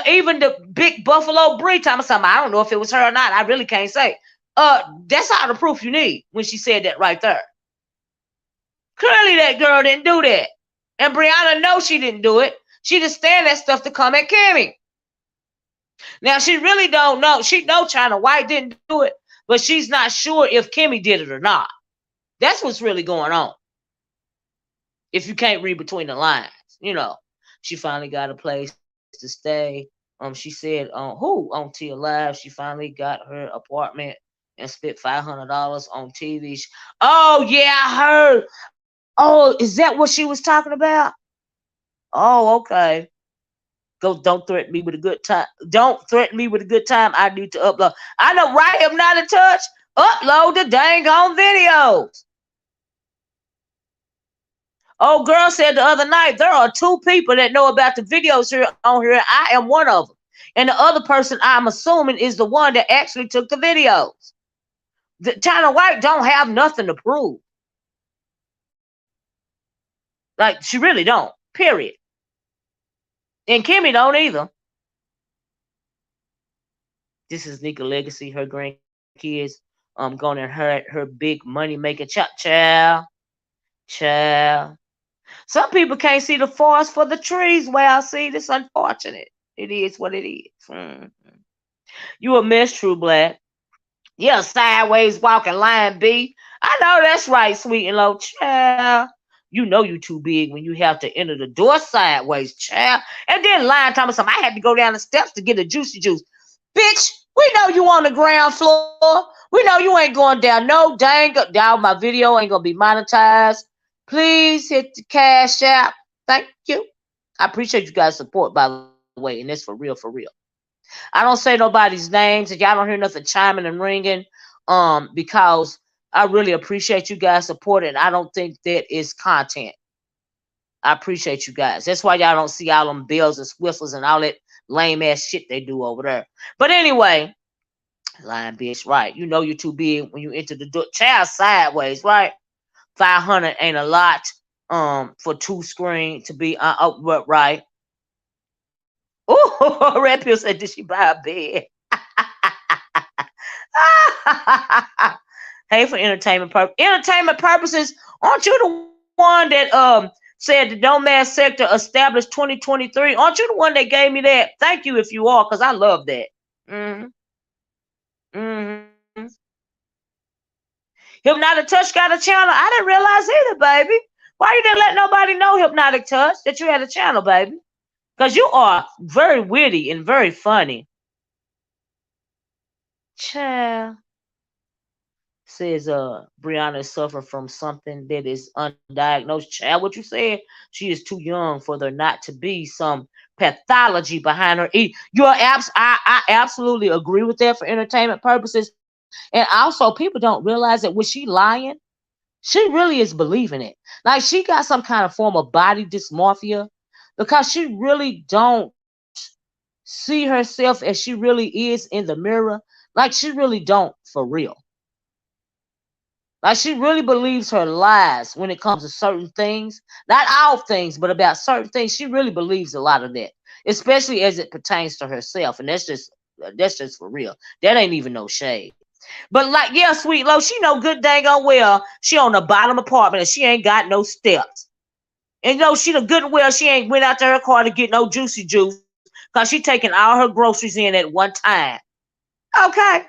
Even the big Buffalo Bree talking something. I don't know if it was her or not. I really can't say. That's all the proof you need when she said that right there. Clearly, that girl didn't do that. And Brianna knows she didn't do it. She just stand that stuff to come at Kimmy. Now she really don't know. She know China White didn't do it, but she's not sure if Kimmy did it or not. That's what's really going on. If you can't read between the lines, she finally got a place to stay. She said on Tia Live, she finally got her apartment and spent $500 on TV. Oh yeah, I heard. Oh, is that what she was talking about? Oh, okay. Go, don't threaten me with a good time. Don't threaten me with a good time. I need to upload. I know, right? If not in touch, upload the dang on videos. Oh, girl said the other night there are two people that know about the videos here on here. I am one of them, and the other person I'm assuming is the one that actually took the videos. The China White don't have nothing to prove. Like she really don't. Period. And Kimmy don't either. This is Nika Legacy. Her grandkids going to her big money making child. Some people can't see the forest for the trees. Well, see, this unfortunate. It is what it is. You a mess, True Black. Yeah, sideways walking lion B. I know that's right, sweet and low child. You know you too big when you have to enter the door sideways, child. And then lying talking something. I had to go down the steps to get a juicy juice. Bitch, we know you on the ground floor. We know you ain't going down no dang down. My video ain't gonna be monetized. Please hit the cash app. Thank you. I appreciate you guys' support, by the way, and it's for real, for real. I don't say nobody's names, and y'all don't hear nothing chiming and ringing, because I really appreciate you guys' support, and I don't think that is content. I appreciate you guys. That's why y'all don't see all them bells and whistles and all that lame ass shit they do over there. But anyway, lying bitch, right? You know you're too big when you enter the door. Child sideways, right? 500 ain't a lot for two screen to be right. Oh, Red Pill said, did she buy a bed? Hey, for entertainment purposes, aren't you the one that said the Nomad sector established 2023? Aren't you the one that gave me that? Thank you if you are, because I love that. Mm-hmm. Mm-hmm. Hypnotic Touch got a channel. I didn't realize either, baby. Why you didn't let nobody know, Hypnotic Touch, that you had a channel, baby? Because you are very witty and very funny. Child. Says Brianna is suffering from something that is undiagnosed. Child, what you said? She is too young for there not to be some pathology behind her. I absolutely agree with that for entertainment purposes. And also, people don't realize that when she lying, she really is believing it. Like she got some kind of form of body dysmorphia because she really don't see herself as she really is in the mirror. Like she really don't for real. Like she really believes her lies when it comes to certain things. Not all things, but about certain things. She really believes a lot of that, especially as it pertains to herself. And that's just for real. That ain't even no shade. But like, yeah, Sweet Low, she know good dang on well she on the bottom apartment and she ain't got no steps. And you know, she the good and well she ain't went out to her car to get no juicy juice because she taking all her groceries in at one time. Okay.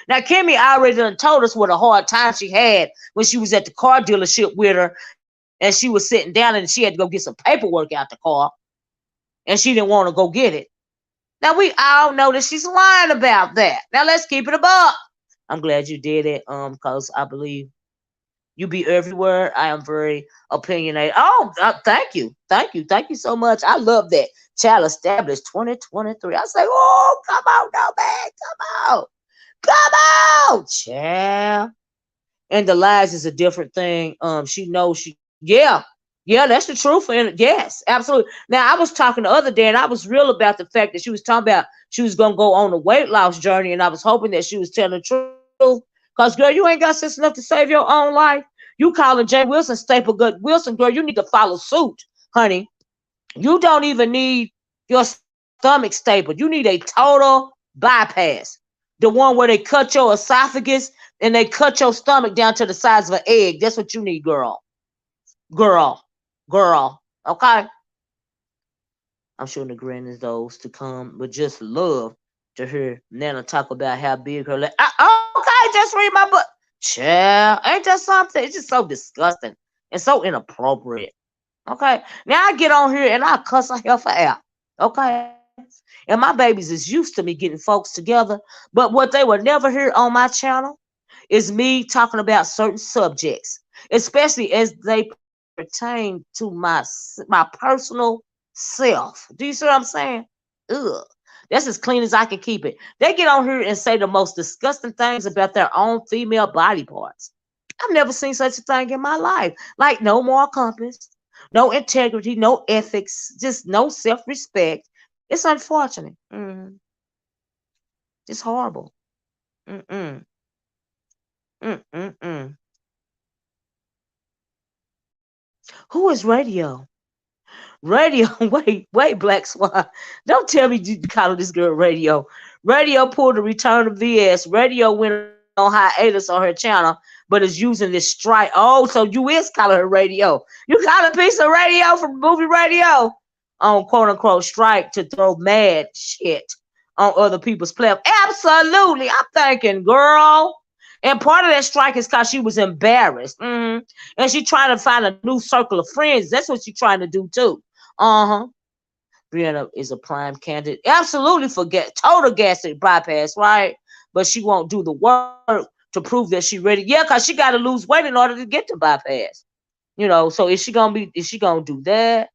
Now, Kimmy already done told us what a hard time she had when she was at the car dealership with her and she was sitting down and she had to go get some paperwork out the car and she didn't want to go get it. Now, we all know that she's lying about that. Now, let's keep it above. I'm glad you did it because I believe you be everywhere. I am very opinionated. Oh, thank you. Thank you. Thank you so much. I love that. Child established 2023. I say, oh, come on, no man. Come on. Come on, child. And the lies is a different thing. She knows yeah, that's the truth. And yes, absolutely. Now I was talking the other day, and I was real about the fact that she was talking about she was gonna go on a weight loss journey, and I was hoping that she was telling the truth. Cause girl, you ain't got sense enough to save your own life. You calling Jay Wilson staple good Wilson, girl, you need to follow suit, honey. You don't even need your stomach stapled. You need a total bypass. The one where they cut your esophagus and they cut your stomach down to the size of an egg. That's what you need, girl. Girl. Girl. Okay? I'm sure the grand is those to come, but just love to hear Nana talk about how big her leg. Okay, just read my book. Child, ain't that something? It's just so disgusting and so inappropriate. Okay? Now I get on here and I cuss a heifer out. Okay? And my babies is used to me getting folks together. But what they would never hear on my channel is me talking about certain subjects, especially as they pertain to my personal self. Do you see what I'm saying? Ugh. That's as clean as I can keep it. They get on here and say the most disgusting things about their own female body parts. I've never seen such a thing in my life. Like no moral compass, no integrity, no ethics, just no self-respect. It's unfortunate. It's horrible. Mm-mm. Mm-mm-mm. Who is radio? Radio, wait, Black Swan. Don't tell me you call this girl Radio. Radio pulled the return of VS. Radio went on hiatus on her channel, but is using this strike. Oh, so you is calling her Radio. You call a piece of radio from movie radio on quote unquote strike to throw mad shit on other people's platform. Absolutely. I'm thinking, girl. And part of that strike is because she was embarrassed. And she trying to find a new circle of friends. That's what she's trying to do too. Uh-huh. Brianna is a prime candidate. Absolutely forget total gastric bypass, right? But she won't do the work to prove that she ready. Yeah, because she got to lose weight in order to get the bypass. So is she gonna do that?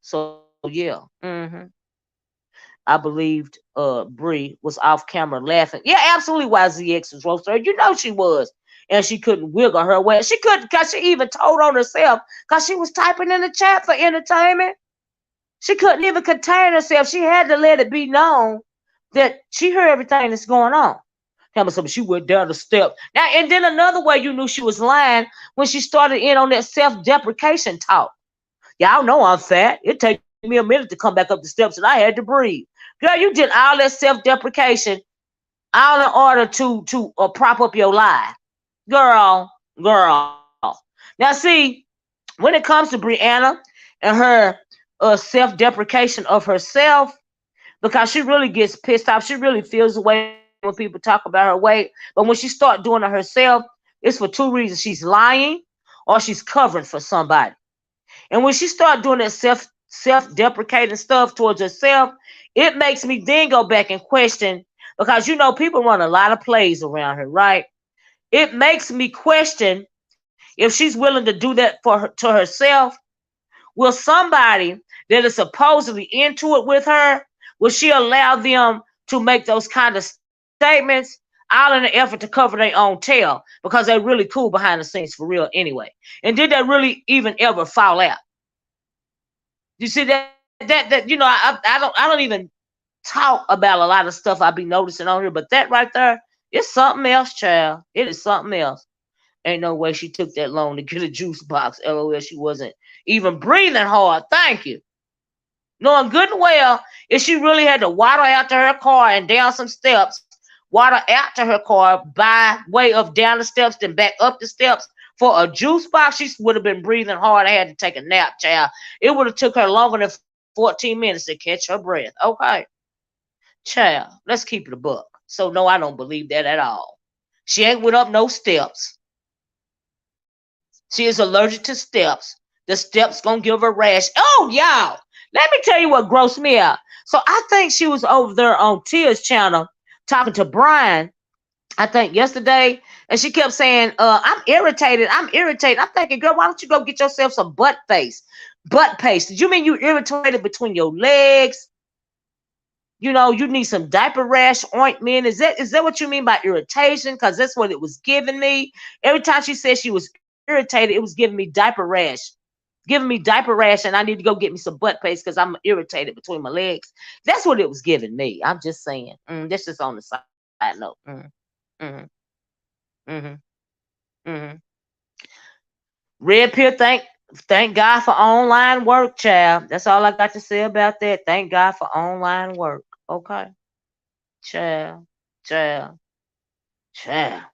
So yeah. I believed Bree was off camera laughing. Yeah, absolutely. YZX was roasting her. You know she was. and she couldn't wiggle her way. She couldn't, because she even told on herself, because she was typing in the chat for entertainment. She couldn't even contain herself. She had to let it be known that she heard everything that's going on. Tell me something. She went down the step. Now, and then another way you knew she was lying when she started in on that self-deprecation talk. Y'all know I'm fat. It take me a minute to come back up the steps, and I had to breathe. Girl, you did all that self-deprecation all in order to prop up your lie. Girl. Now, see, when it comes to Brianna and her self-deprecation of herself, because she really gets pissed off. She really feels the way when people talk about her weight. But when she start doing it herself, it's for two reasons. She's lying or she's covering for somebody. And when she start doing that self-deprecating stuff towards herself, it makes me then go back and question, because you know people run a lot of plays around her, right? It makes me question if she's willing to do that to herself. Will somebody that is supposedly into it with her, will she allow them to make those kind of statements all in an effort to cover their own tail, because they're really cool behind the scenes for real anyway? And did they really even ever fall out? You see that you know, I don't even talk about a lot of stuff I be noticing on here, but that right there, it's something else, child. It is something else. Ain't no way she took that long to get a juice box. LOL, she wasn't even breathing hard. Thank you. Knowing good and well, if she really had to waddle out to her car and down some steps, waddle out to her car by way of down the steps, then back up the steps for a juice box, she would have been breathing hard. I had to take a nap, child. It would have took her longer than 14 minutes to catch her breath. Okay, child, let's keep it a buck. So no, I don't believe that at all. She ain't went up no steps. She is allergic to steps. The steps gonna give her rash. Oh, y'all, let me tell you what grossed me out. So I think she was over there on Tia's channel talking to Brian, I think yesterday, and she kept saying, I'm irritated. I'm irritated. I'm thinking, girl, why don't you go get yourself some butt paste? Butt paste. Did you mean you irritated between your legs? You know, you need some diaper rash ointment. Is that what you mean by irritation? Because that's what it was giving me. Every time she said she was irritated, it was giving me diaper rash. Giving me diaper rash, and I need to go get me some butt paste because I'm irritated between my legs. That's what it was giving me. I'm just saying. That's just on the side note. Mm, mm, mm. Red Pill, thank God for online work, child. That's all I got to say about that. Thank God for online work. Okay, child, child, child.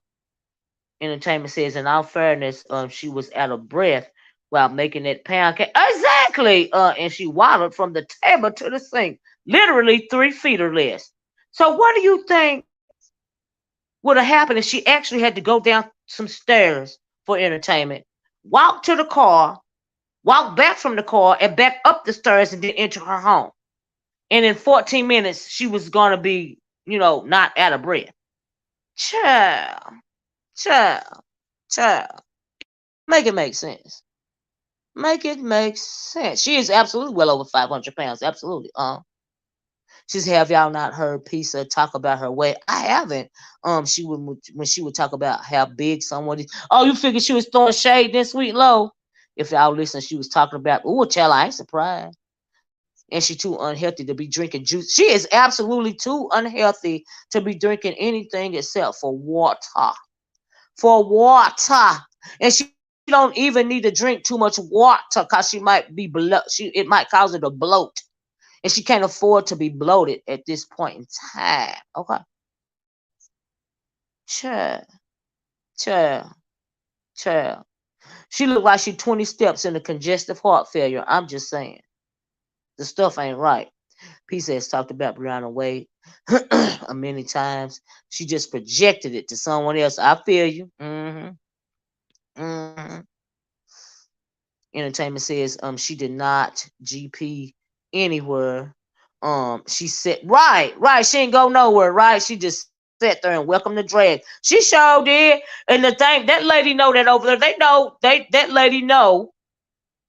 Entertainment says, in all fairness, she was out of breath while making that pound cake. Exactly. And she waddled from the table to the sink, literally 3 feet or less. So, what do you think would have happened if she actually had to go down some stairs for entertainment, walk to the car, walk back from the car, and back up the stairs and then enter her home? And in 14 minutes, she was going to be, not out of breath. Child, child, child. Make it make sense. Make it make sense. She is absolutely well over 500 pounds. Absolutely. She's, have y'all not heard Pisa talk about her weight? I haven't. She would, when she would talk about how big someone is. Oh, you figured she was throwing shade this sweet low? If y'all listen, she was talking about, oh, child, I ain't surprised. And she too unhealthy to be drinking juice. She is absolutely too unhealthy to be drinking anything except for water. For water. And she don't even need to drink too much water because she might be it might cause her to bloat. And she can't afford to be bloated at this point in time. Okay. Child, child, child. She looked like she 20 steps into congestive heart failure. I'm just saying. The stuff ain't right. Peace has talked about Brianna Wade many times. She just projected it to someone else. I feel you. Mm-hmm. Entertainment says she did not GP anywhere. She said right. She ain't go nowhere, right? She just sat there and welcomed the drag. She sure did. And the thing, that lady know that over there. That lady know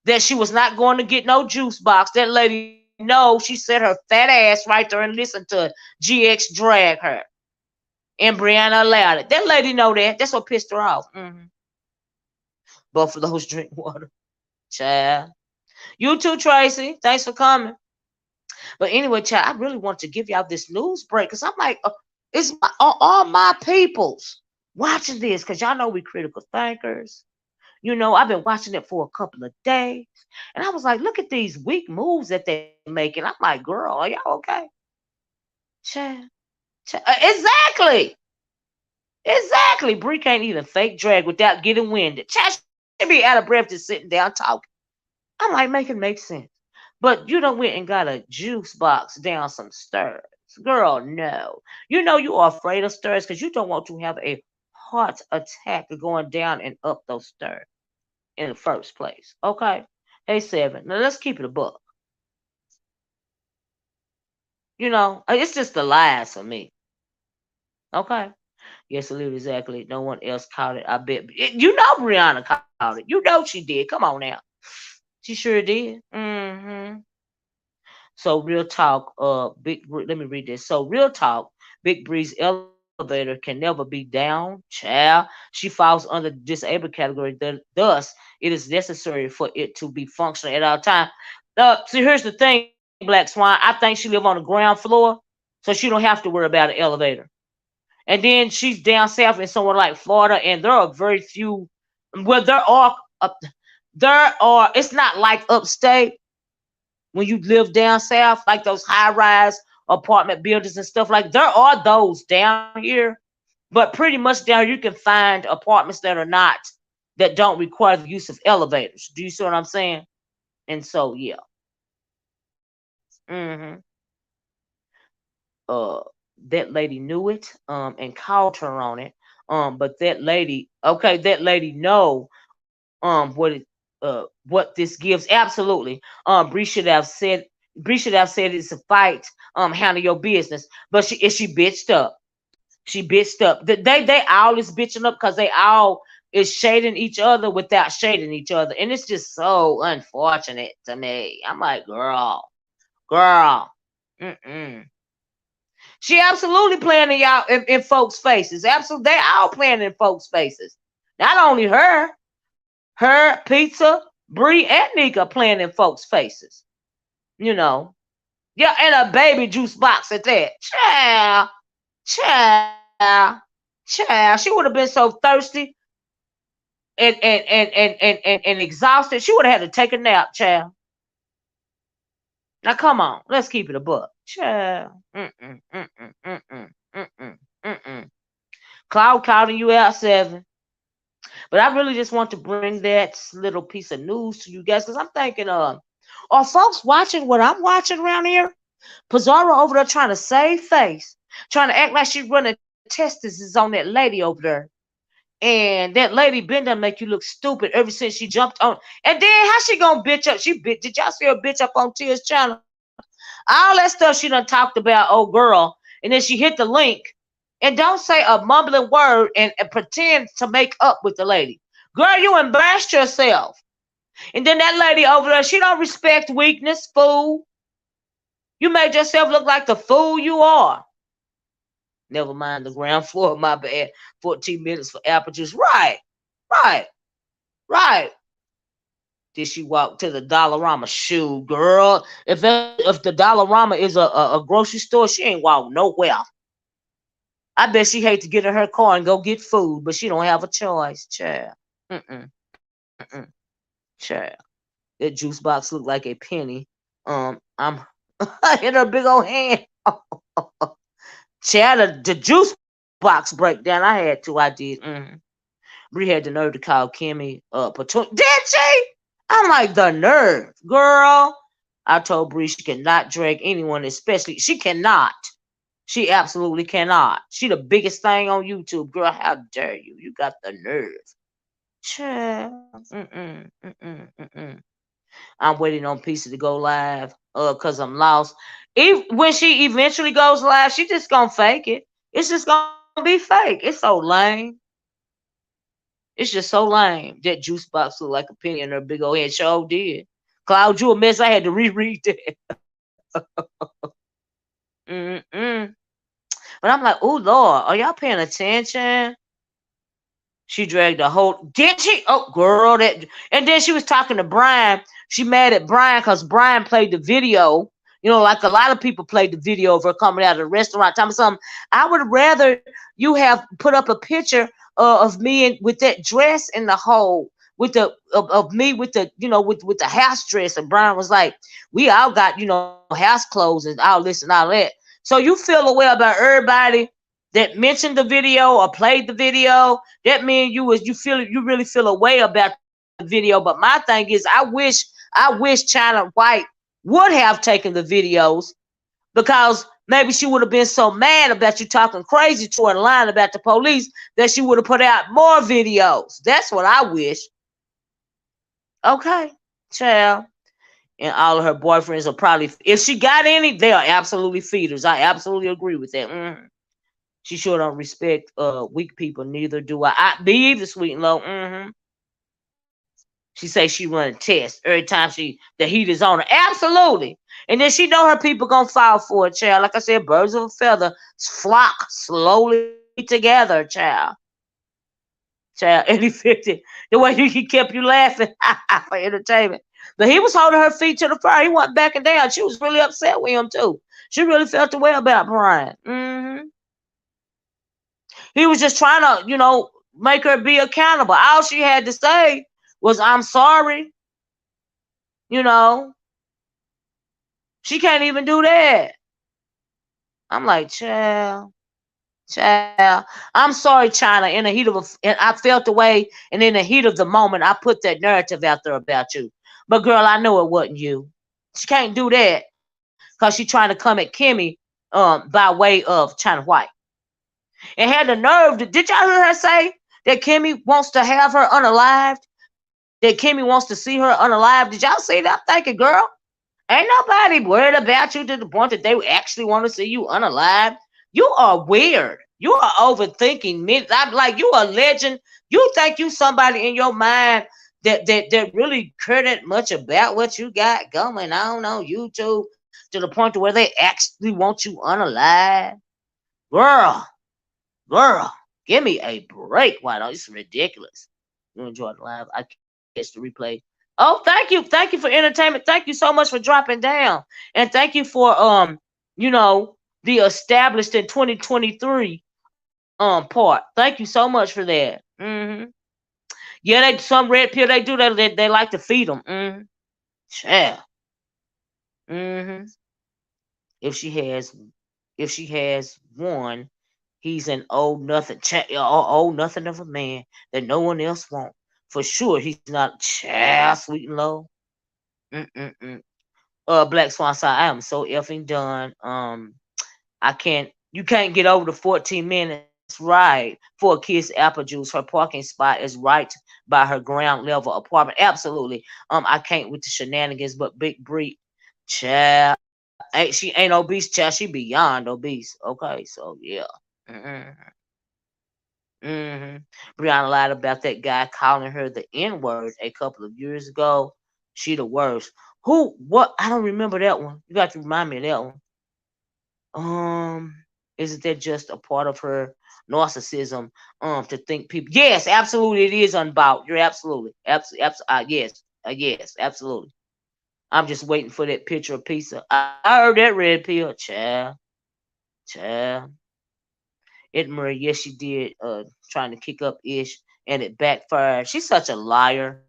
that she was not going to get no juice box. That lady know she set her fat ass right there and listened to GX drag her. And Brianna allowed it. That lady know that. That's what pissed her off. Buffaloes drink water. Child. You too, Tracy. Thanks for coming. But anyway, child, I really want to give y'all this news break because I'm like, all my peoples watching this because y'all know we critical thinkers. I've been watching it for a couple of days, and I was like, look at these weak moves that they're making. I'm like, girl, are y'all okay? Child, exactly, exactly. Bree can't even fake drag without getting winded. Child, she be out of breath just sitting down talking. I'm like, make it make sense. But you done went and got a juice box down some stairs. Girl, no. You are afraid of stairs because you don't want to have a heart attack going down and up those stairs in the first place. Okay? Hey, Seven. Now let's keep it a buck. It's just the lies for me. Okay? Yes, a little exactly. No one else caught it. I bet. Brianna caught it. She did. Come on now. She sure did. So real talk, let me read this. So real talk, Big Bree's elevator can never be down, child. She falls under the disabled category. Thus, it is necessary for it to be functional at all time. See, here's the thing, Black Swan. I think she live on the ground floor, so she don't have to worry about an elevator. And then she's down south in somewhere like Florida, and there are very few. Well, there are. It's not like upstate when you live down south, like those high rise apartment buildings and stuff like there are those down here, but pretty much down here you can find apartments that don't require the use of elevators. Do you see what I'm saying? And so yeah. hmm uh that lady knew it and called her on it. But that lady know what this gives. Absolutely. Bree should have said it's a fight. Handle your business. But she bitched up. She bitched up. They all is bitching up because they all is shading each other without shading each other, and it's just so unfortunate to me. I'm like, girl. Mm-mm. She absolutely playing in folks' faces. Absolutely, they all playing in folks' faces. Not only her, Pizza, Bree, and Nika playing in folks' faces. You know. Yeah, and a baby juice box at that. Child, child. She would have been so thirsty and exhausted. She would have had to take a nap, child. Now come on, let's keep it a buck. Child. Mm-mm, mm-mm, mm-mm, mm-mm, mm-mm. Cloud calling you out, Seven. But I really just want to bring that little piece of news to you guys because I'm thinking, are folks watching what I'm watching around here? Pizarro over there trying to save face, trying to act like she's running tests on that lady over there. And that lady been there make you look stupid ever since she jumped on. And then how she gonna bitch up? Did y'all see her bitch up on Tia's channel? All that stuff she done talked about, oh girl, and then she hit the link and don't say a mumbling word and pretend to make up with the lady. Girl, you embarrassed yourself. And then that lady over there, she don't respect weakness, fool. You made yourself look like the fool you are. Never mind the ground floor, my bad. 14 minutes for apple juice. Right, right, right. Did she walk to the Dollarama? Shoe, girl. If the Dollarama is a grocery store, she ain't walk nowhere. I bet she hate to get in her car and go get food, but she don't have a choice, child. Mm-mm, mm-mm, child. That juice box looked like a penny. I'm in her big old hand. Child, the juice box breakdown. I had to. I did. Bree had the nerve to call Kimmy Did she? I'm like, the nerve, girl. I told Bree she cannot drag anyone, especially she cannot. She absolutely cannot. She the biggest thing on YouTube, girl. How dare you? You got the nerve. Child. I'm waiting on Pizza to go live. Cause I'm lost. When she eventually goes live, she just gonna fake it. It's just gonna be fake. It's so lame. It's just so lame. That juice box looked like a penny in her big old head. Sure did. Cloud, you a mess. I had to reread that. Mm-mm. But I'm like, oh Lord, are y'all paying attention? She dragged the whole. Did she? Oh, girl, that. And then she was talking to Brian. She mad at Brian because Brian played the video. You know, like a lot of people played the video of her coming out of the restaurant. Tell me something. I would rather you have put up a picture of me with that dress in the hole, with the of me with the with the house dress. And Brian was like, we all got house clothes and all this and all that. So you feel a way about everybody that mentioned the video or played the video, that means you really feel a way about the video. But my thing is, I wish China White would have taken the videos, because maybe she would have been so mad about you talking crazy to her and lying about the police that she would have put out more videos. That's what I wish. Okay, child. And all of her boyfriends are probably, if she got any, they are absolutely feeders. I absolutely agree with that. She sure don't respect weak people. Neither do I be either, sweet and low. She say she run a test every time the heat is on her. Absolutely. And then she know her people gonna fall for it, child. Like I said, birds of a feather flock slowly together, child. Child, Eddie 50. The way he kept you laughing for entertainment. But he was holding her feet to the fire. He wasn't backing down. She was really upset with him too. She really felt the way about Brian. He was just trying to, make her be accountable. All she had to say was, I'm sorry. You know, she can't even do that. I'm like, child. I'm sorry, China. And I felt the way, and in the heat of the moment, I put that narrative out there about you. But girl, I know it wasn't you. She can't do that because she trying to come at Kimmy by way of China White. And had the nerve did y'all hear her say that Kimmy wants to have her unalived? That Kimmy wants to see her unalive? Did y'all see that? I'm thinking, girl, ain't nobody worried about you to the point that they actually want to see you unalive. You are weird. You are overthinking me. I'm like, you a legend. You think you somebody in your mind that really care that much about what you got going on YouTube to the point to where they actually want you unalive? Girl, girl, give me a break. Why don't it's ridiculous? You enjoyed the live. I catch the replay. Oh, thank you for entertainment. Thank you so much for dropping down, and thank you for the established in 2023 part. Thank you so much for that. Yeah, they some red pill they do that they like to feed them. Yeah. hmm If she has one, he's an old nothing of a man that no one else wants. For sure, he's not child sweet and low. Mm-mm-mm. Black Swan side, I am so effing done. I can't. You can't get over the 14 minutes ride for a kid's apple juice. Her parking spot is right by her ground level apartment. Absolutely. I can't with the shenanigans, but Big Bree, child, she ain't obese, child. She beyond obese. Okay, so yeah. Mm-hmm. hmm Brianna lied about that guy calling her the N word a couple of years ago. She the worst. Who? What? I don't remember that one. You got to remind me of that one. Isn't that just a part of her narcissism? To think people. Yes, absolutely, it is unbought. You're yes, absolutely. I'm just waiting for that picture of pizza. I heard that red pill, child. Ed Murray, yes, she did. Trying to kick up Ish, and it backfired. She's such a liar.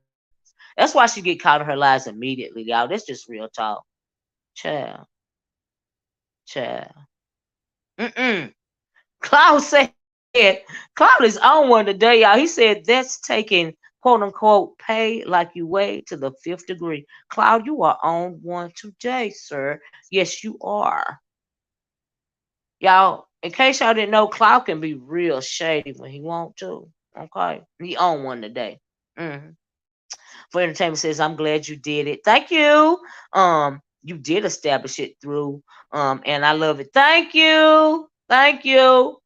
That's why she get caught in her lies immediately, y'all. That's just real talk, child, child. Mm-mm. Cloud said, Cloud is on one today, y'all. He said that's taking quote unquote pay like you weigh to the fifth degree. Cloud, you are on one today, sir. Yes, you are. Y'all, in case y'all didn't know, Cloud can be real shady when he want to. Okay. He on one today. hmm For entertainment says, I'm glad you did it. Thank you. You did establish it through. And I love it. Thank you. Thank you.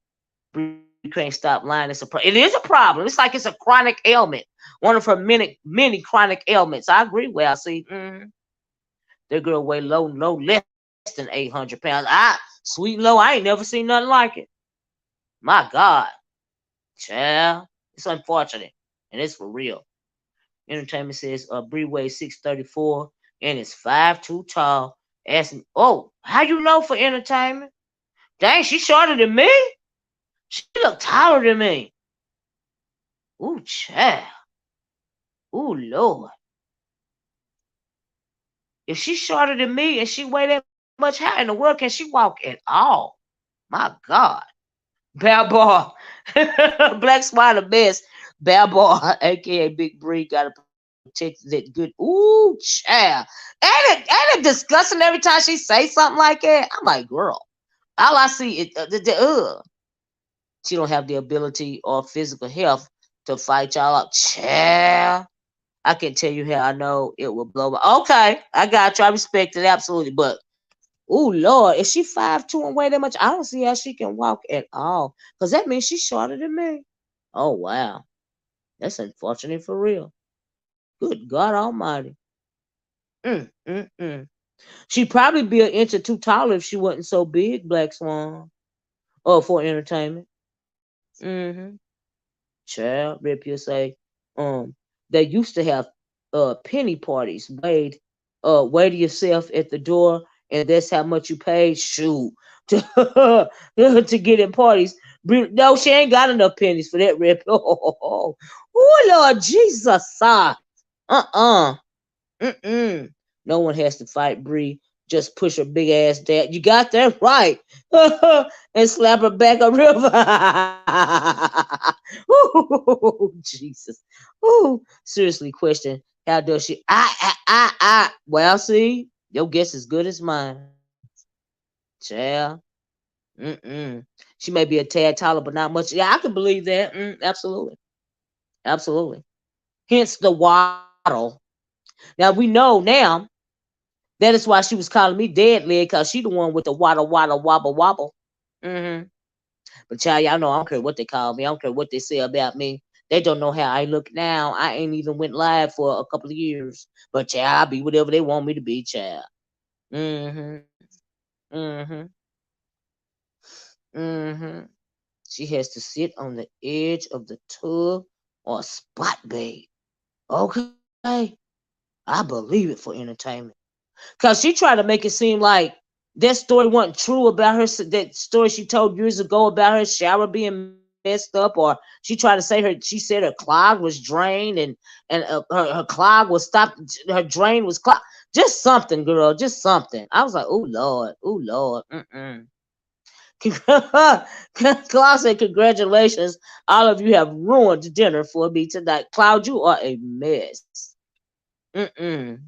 Bree can't stop lying. It is a problem. It's like it's a chronic ailment. One of her many chronic ailments. I agree. Well, see, that girl weigh low less than 800 pounds. Sweet and low. I ain't never seen nothing like it. My God, child, it's unfortunate, and it's for real. Entertainment says Bree weighs 634 and is 5'2" tall. Asking, oh, how you know for entertainment? Dang, she shorter than me. She look taller than me. Ooh, child. Ooh, Lord. If she's shorter than me and she weigh that much, how in the world can she walk at all? My God. Bad boy. Black Swan the best. Bad boy, aka Big Bree, gotta protect that good. Ooh, child. Ain't it disgusting every time she say something like that? I'm like, girl. All I see is she don't have the ability or physical health to fight y'all up. Child. I can tell you how I know it will blow my. Okay, I got you. I respect it absolutely, but oh Lord, if she 5'2" and weigh that much, I don't see how she can walk at all. Cause that means she's shorter than me. Oh wow, that's unfortunate for real. Good God Almighty. Mm. She'd probably be an inch or two taller if she wasn't so big, Black Swan. Oh, for entertainment. Mm-hmm. Child, Red Pill say, um, they used to have penny parties. Wait yourself at the door, and that's how much you paid. Shoot, to to get in parties. No, she ain't got enough pennies for that, Red Pill. Oh, Lord Jesus, uh. Mm-mm. No one has to fight Bree. Just push her big ass down. You got that right. And slap her back a river. Ooh, Jesus. Ooh. Seriously, question. How does she? I. Well, see, your guess is good as mine. Child. Mm-mm. She may be a tad taller, but not much. Yeah, I can believe that. Absolutely. Absolutely. Hence the waddle. Now we know now that is why she was calling me dead leg, because she the one with the waddle, waddle, wobble, wobble. hmm But child, y'all know I don't care what they call me. I don't care what they say about me. They don't know how I look now. I ain't even went live for a couple of years. But child, I'll be whatever they want me to be, child. Mm-hmm. Mm-hmm. Mm-hmm. She has to sit on the edge of the tub or spot bait. Okay. I believe it for entertainment. Cause she tried to make it seem like that story wasn't true about her. That story she told years ago about her shower being messed up, or she tried to say her. She said her clog was drained, and her clog was stopped. Her drain was clogged. Just something, girl. Just something. I was like, oh Lord, oh Lord. Claude said, congratulations. All of you have ruined dinner for me tonight. Cloud, you are a mess. Mm-mm.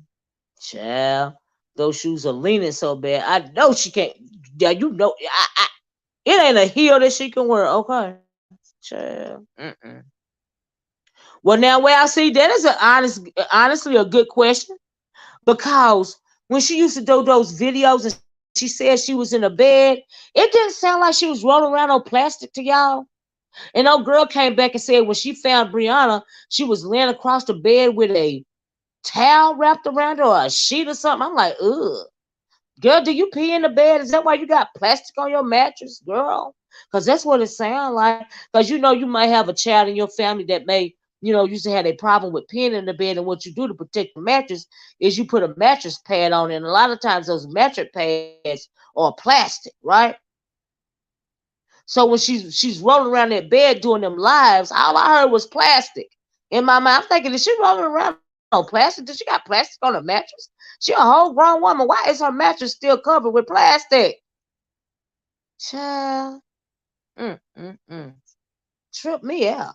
Child, those shoes are leaning so bad. I know she can't. Yeah, you know, it ain't a heel that she can wear. Okay, child. Well, now where I see that is honestly a good question, because when she used to do those videos and she said she was in a bed, it didn't sound like she was rolling around on plastic to y'all. And old girl came back and said when she found Brianna, she was laying across the bed with a towel wrapped around her or a sheet or something. I'm like, ugh. Girl, do you pee in the bed? Is that why you got plastic on your mattress, girl? Because that's what it sounds like. Because you know you might have a child in your family that may, used to have a problem with peeing in the bed, and what you do to protect the mattress is you put a mattress pad on it. And a lot of times those mattress pads are plastic, right? So when she's rolling around that bed doing them lives, all I heard was plastic. In my mind, I'm thinking, is she rolling around on plastic? Does she got plastic on her mattress? She a whole grown woman. Why is her mattress still covered with plastic? Child, mm. Trip me out.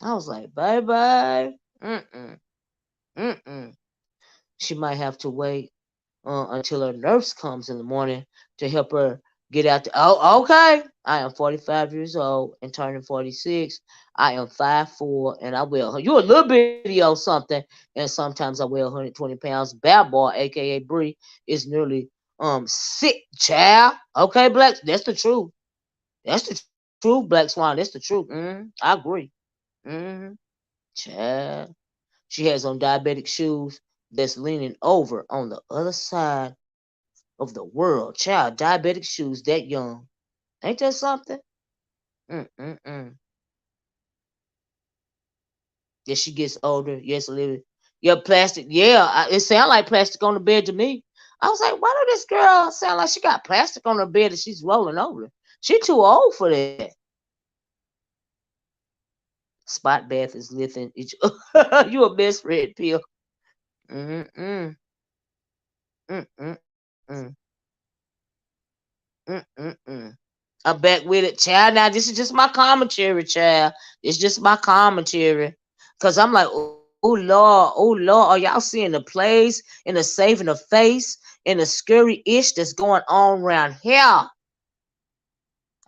I was like, bye bye. Mm. She might have to wait until her nurse comes in the morning to help her get out. Oh, okay. I am 45 years old and turning 46. I am 5'4", and I weigh you a little bitty on something, and sometimes I weigh 120 pounds. Bad boy, aka Bree, is nearly sick, child. Okay, Black, that's the truth. That's the truth, Black Swan. That's the truth. I agree. Child. She has on diabetic shoes that's leaning over on the other side of the world. Child, diabetic shoes that young. Ain't that something? Mm-mm-mm. As she gets older, yes, Olivia. Yeah, plastic. Yeah, it sound like plastic on the bed to me. I was like, why do this girl sound like she got plastic on her bed and she's rolling over? She too old for that. Spot bath is lifting each. You a best red pill. Mm-mm. Mm-mm-mm. Mm-mm-mm. I'm back with it, child. Now this is just my commentary, child. It's just my commentary, cause I'm like, oh Lord, are y'all seeing the plays and the saving the face and the scary ish that's going on around here?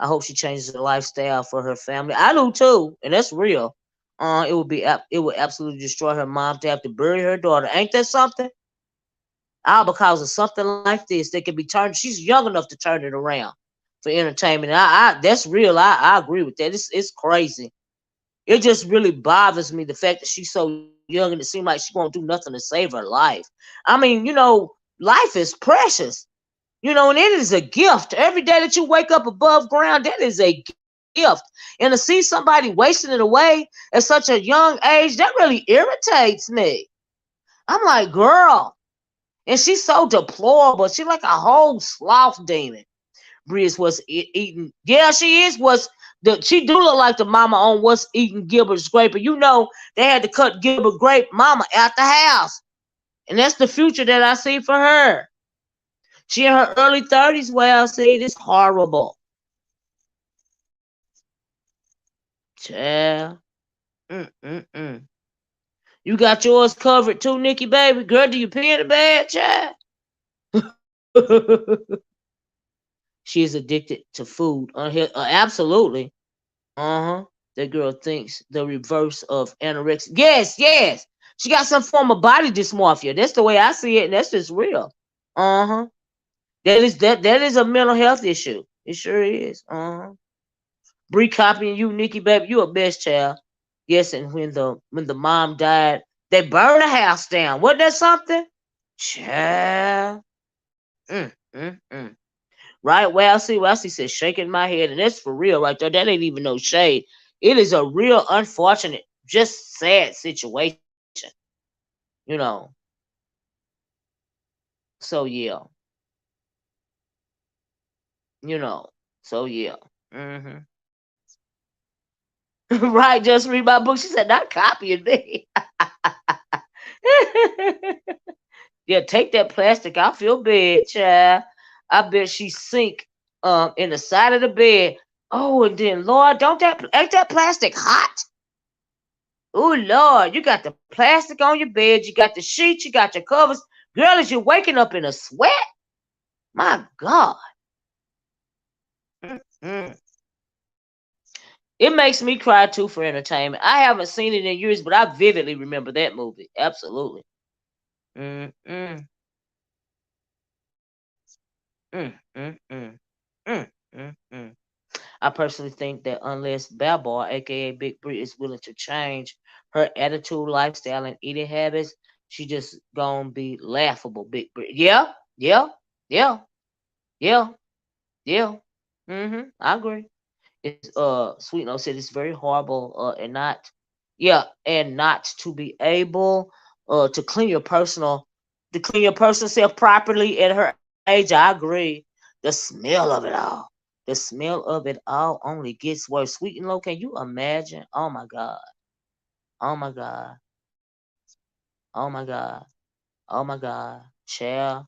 I hope she changes her lifestyle for her family. I do too, and that's real. It would absolutely destroy her mom to have to bury her daughter. Ain't that something? All because of something like this that can be turned. She's young enough to turn it around for entertainment. That's real. I agree with that. It's crazy. It just really bothers me the fact that she's so young and it seems like she won't do nothing to save her life. I mean, life is precious. And it is a gift. Every day that you wake up above ground, that is a gift. And to see somebody wasting it away at such a young age, that really irritates me. I'm like, girl. And she's so deplorable. She's like a whole sloth demon. Briz was eating. Yeah, she is. She do look like the mama on What's Eating Gilbert's Grape. But they had to cut Gilbert Grape mama out the house. And that's the future that I see for her. She in her early 30s. Well, see, this horrible. Child. Mm-mm-mm. You got yours covered too, Nikki, baby. Girl, do you pee in the bed, child? She is addicted to food. Absolutely. Uh-huh. That girl thinks the reverse of anorexia. Yes, yes. She got some form of body dysmorphia. That's the way I see it, and that's just real. Uh-huh. That is a mental health issue. It sure is. Uh-huh. Bree copying you, Nikki, baby. You a best child. Yes, and when the mom died, they burned the house down. Wasn't that something? Child. Mm. Right? Well, I see says shaking my head, and that's for real right there. That ain't even no shade. It is a real unfortunate, just sad situation. You know. So yeah. You know. So yeah. Hmm. Right, just read my book. She said, not copying me. Yeah, take that plastic off your bed, child. I bet she sink in the side of the bed. Oh, and then Lord, ain't that plastic hot? Oh Lord, you got the plastic on your bed, you got the sheets, you got your covers. Girl, is you waking up in a sweat? My God. Mm-mm. It makes me cry too for entertainment. I haven't seen it in years, but I vividly remember that movie. Absolutely. Mm-mm. Mm-mm-mm. Mm-mm-mm. I personally think that unless Babar, aka Big Brit, is willing to change her attitude, lifestyle, and eating habits, she just gonna be laughable, Big Brit. Yeah, yeah, yeah, yeah, yeah. I agree. It's Sweet Note said it's very horrible and not and not to be able to clean your personal self properly at her age. I agree. The smell of it all. The smell of it all only gets worse. Sweet and low, can you imagine? Oh my God. Oh my God. Oh my God. Oh my God. Child.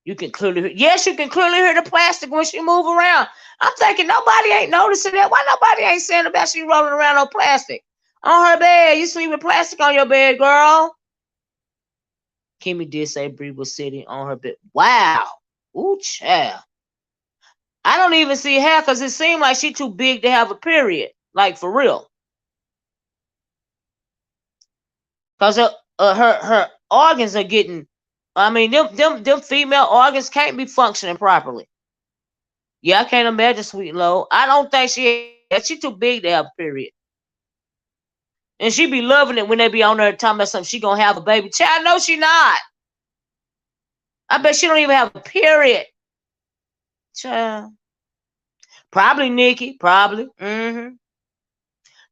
You can clearly hear, yes, you can clearly hear the plastic when she move around. I'm thinking nobody ain't noticing that. Why nobody ain't saying about she rolling around on plastic? On her bed. You sleep with plastic on your bed, girl. Kimmy did say Bree was sitting on her bed. Wow. Ooh, child. I don't even see her because it seemed like she too big to have a period. Like for real. Because her organs are getting. I mean, them female organs can't be functioning properly. Yeah, I can't imagine Sweet Low. I don't think she too big to have a period. And she be loving it when they be on there talking about something she gonna have a baby. Child, no, she not. I bet she don't even have a period. Child. Probably Nikki. Probably.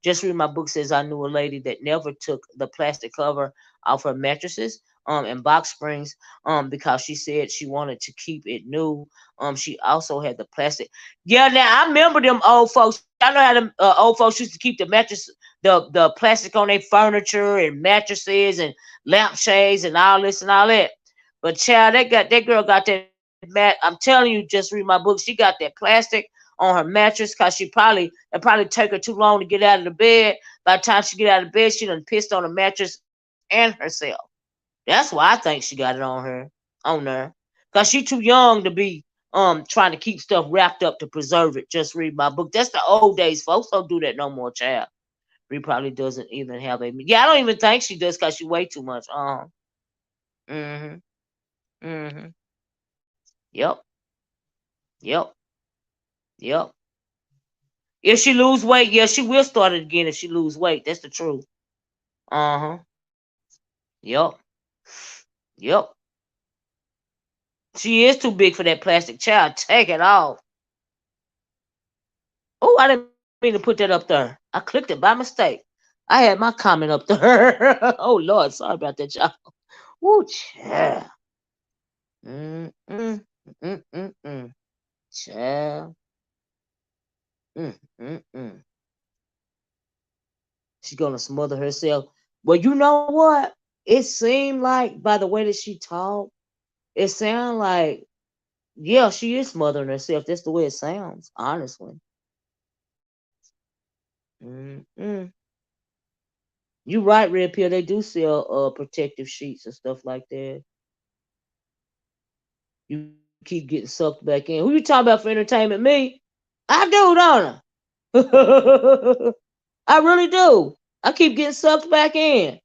Just read my book says I knew a lady that never took the plastic cover off her mattresses and box springs because she said she wanted to keep it new. She also had the plastic. Yeah, now I remember them old folks. I know how them old folks used to keep the mattress, the plastic on their furniture and mattresses and lampshades and all this and all that. But child, that girl got that mat. I'm telling you, just read my book. She got that plastic on her mattress because it probably take her too long to get out of the bed. By the time she get out of the bed, she done pissed on the mattress and herself. That's why I think she got it on her. Cause she too young to be trying to keep stuff wrapped up to preserve it. Just read my book. That's the old days. Folks don't do that no more, child. Bree probably doesn't even have a yeah, I don't even think she does cause she weigh too much. Mm-hmm. Mm-hmm. Yep. Yep. Yep. If she lose weight, yeah, she will start it again if she lose weight. That's the truth. Uh-huh. Yep. Yep. She is too big for that plastic child. Take it off. Oh, I didn't mean to put that up there. I clicked it by mistake. I had my comment up there. Oh Lord, sorry about that, y'all. Woo, child. Mm, mm, mm, mm, mm. Child. Mm, mm, mm. She's gonna smother herself. Well, you know what? It seemed like by the way that she talked, it sounded like yeah, she is smothering herself. That's the way it sounds, honestly. Mm-mm. You right, Red Pill. They do sell protective sheets and stuff like that. You keep getting sucked back in. Who you talking about for entertainment? Me? I do, don't I? I really do. I keep getting sucked back in.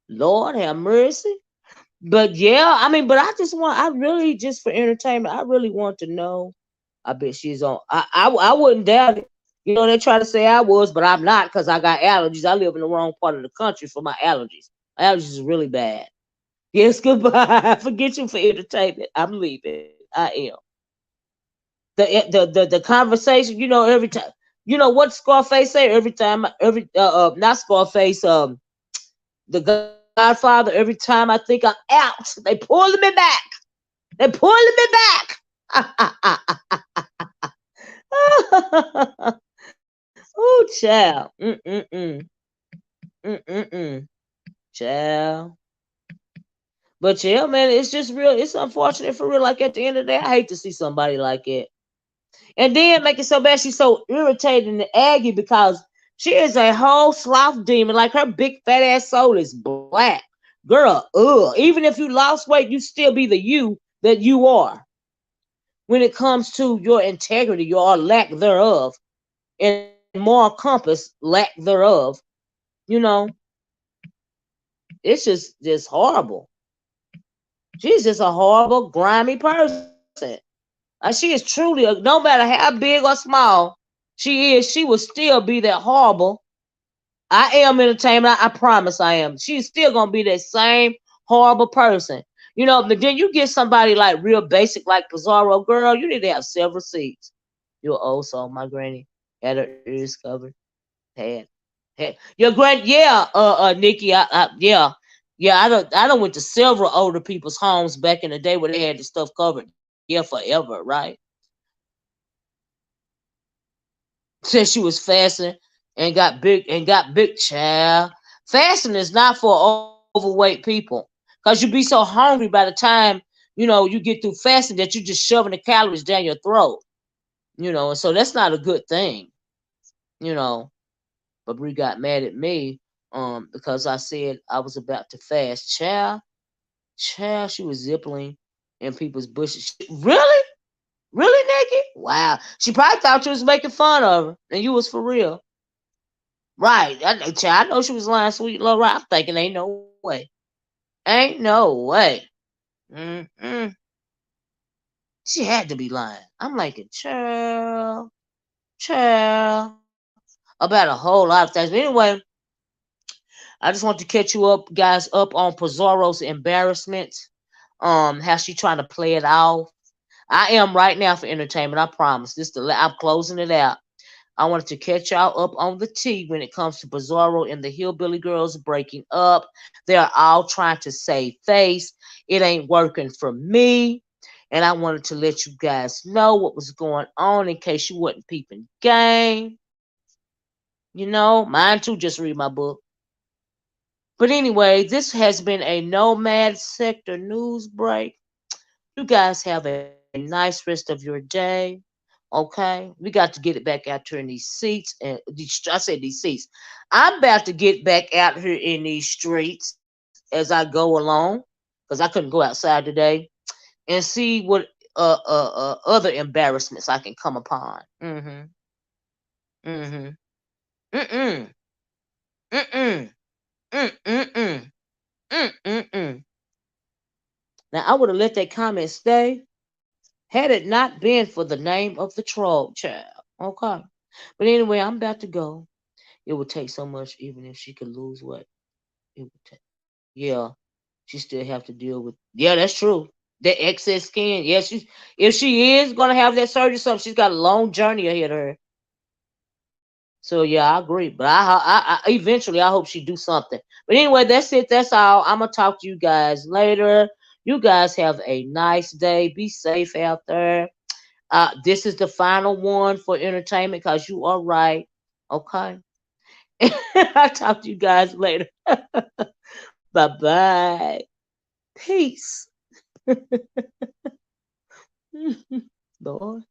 Lord have mercy. But yeah, I mean, but I really just for entertainment, I really want to know. I bet she's on. I wouldn't doubt it. You know, they try to say I was, but I'm not because I got allergies. I live in the wrong part of the country for my allergies. My allergies is really bad. Yes, goodbye. Forget you for entertainment. I'm leaving. I am. The conversation, you know, every time, you know what Scarface say every time, not Scarface, the Godfather. Every time I think I'm out, they pulling me back. They pulling me back. Oh, child. Mm-mm-mm. Mm-mm-mm. Child. But yeah, man, it's just real. It's unfortunate for real. Like at the end of the day, I hate to see somebody like it. And then make it so bad she's so irritated and aggy because she is a whole sloth demon. Like her big fat ass soul is black. Girl, ugh. Even if you lost weight, you still be the you that you are when it comes to your integrity, your lack thereof, and moral compass, lack thereof. You know, it's just horrible. She's just a horrible, grimy person. She is truly, no matter how big or small she will still be that horrible. I am entertainment. I promise I am. She's still gonna be that same horrible person. You know, but then you get somebody like real basic like Pizarro, girl, you need to have several seats. You're old soul, my granny had her ears covered. Had your grand, yeah, Nikki, yeah. Yeah, I don't went to several older people's homes back in the day where they had the stuff covered. Yeah, forever, right? Said she was fasting and got big child. Fasting is not for overweight people. Cause you be so hungry by the time, you get through fasting that you just shoving the calories down your throat. And so that's not a good thing, you know. But Brie got mad at me because I said I was about to fast. Child, she was zipping in people's bushes. Really? Really, Nikki? Wow. She probably thought you was making fun of her, and you was for real. Right. I know she was lying, sweet little right. I'm thinking, ain't no way. Ain't no way. Mm-mm. She had to be lying. I'm like, child, about a whole lot of things. But anyway, I just want to catch you up, guys, up on Pizarro's embarrassment. How she trying to play it off. I am right now for entertainment. I promise. I'm closing it out. I wanted to catch y'all up on the tea when it comes to Bizarro and the Hillbilly Girls breaking up. They are all trying to save face. It ain't working for me. And I wanted to let you guys know what was going on in case you wasn't peeping game. Mine too, just read my book. But anyway, this has been a Nomad Sector news break. You guys have a nice rest of your day. Okay, we got to get it back out here in these seats, and I said these seats. I'm about to get back out here in these streets as I go along, because I couldn't go outside today, and see what other embarrassments I can come upon. Mm-hmm. Mm-mm. Mm-mm. Mm-mm. Mm-mm. Now I would have let that comment stay had it not been for the name of the troll child. Okay. But anyway, I'm about to go. It would take so much, even if she could lose what it would take. Yeah, she still have to deal with. Yeah, that's true. That excess skin. Yeah, if she is gonna have that surgery, something she's got a long journey ahead of her. So yeah, I agree. But I eventually I hope she do something. But anyway, that's it. That's all. I'm gonna talk to you guys later. You guys have a nice day. Be safe out there. This is the final one for entertainment because you are right. Okay. I'll talk to you guys later. Bye bye. Peace. Lord.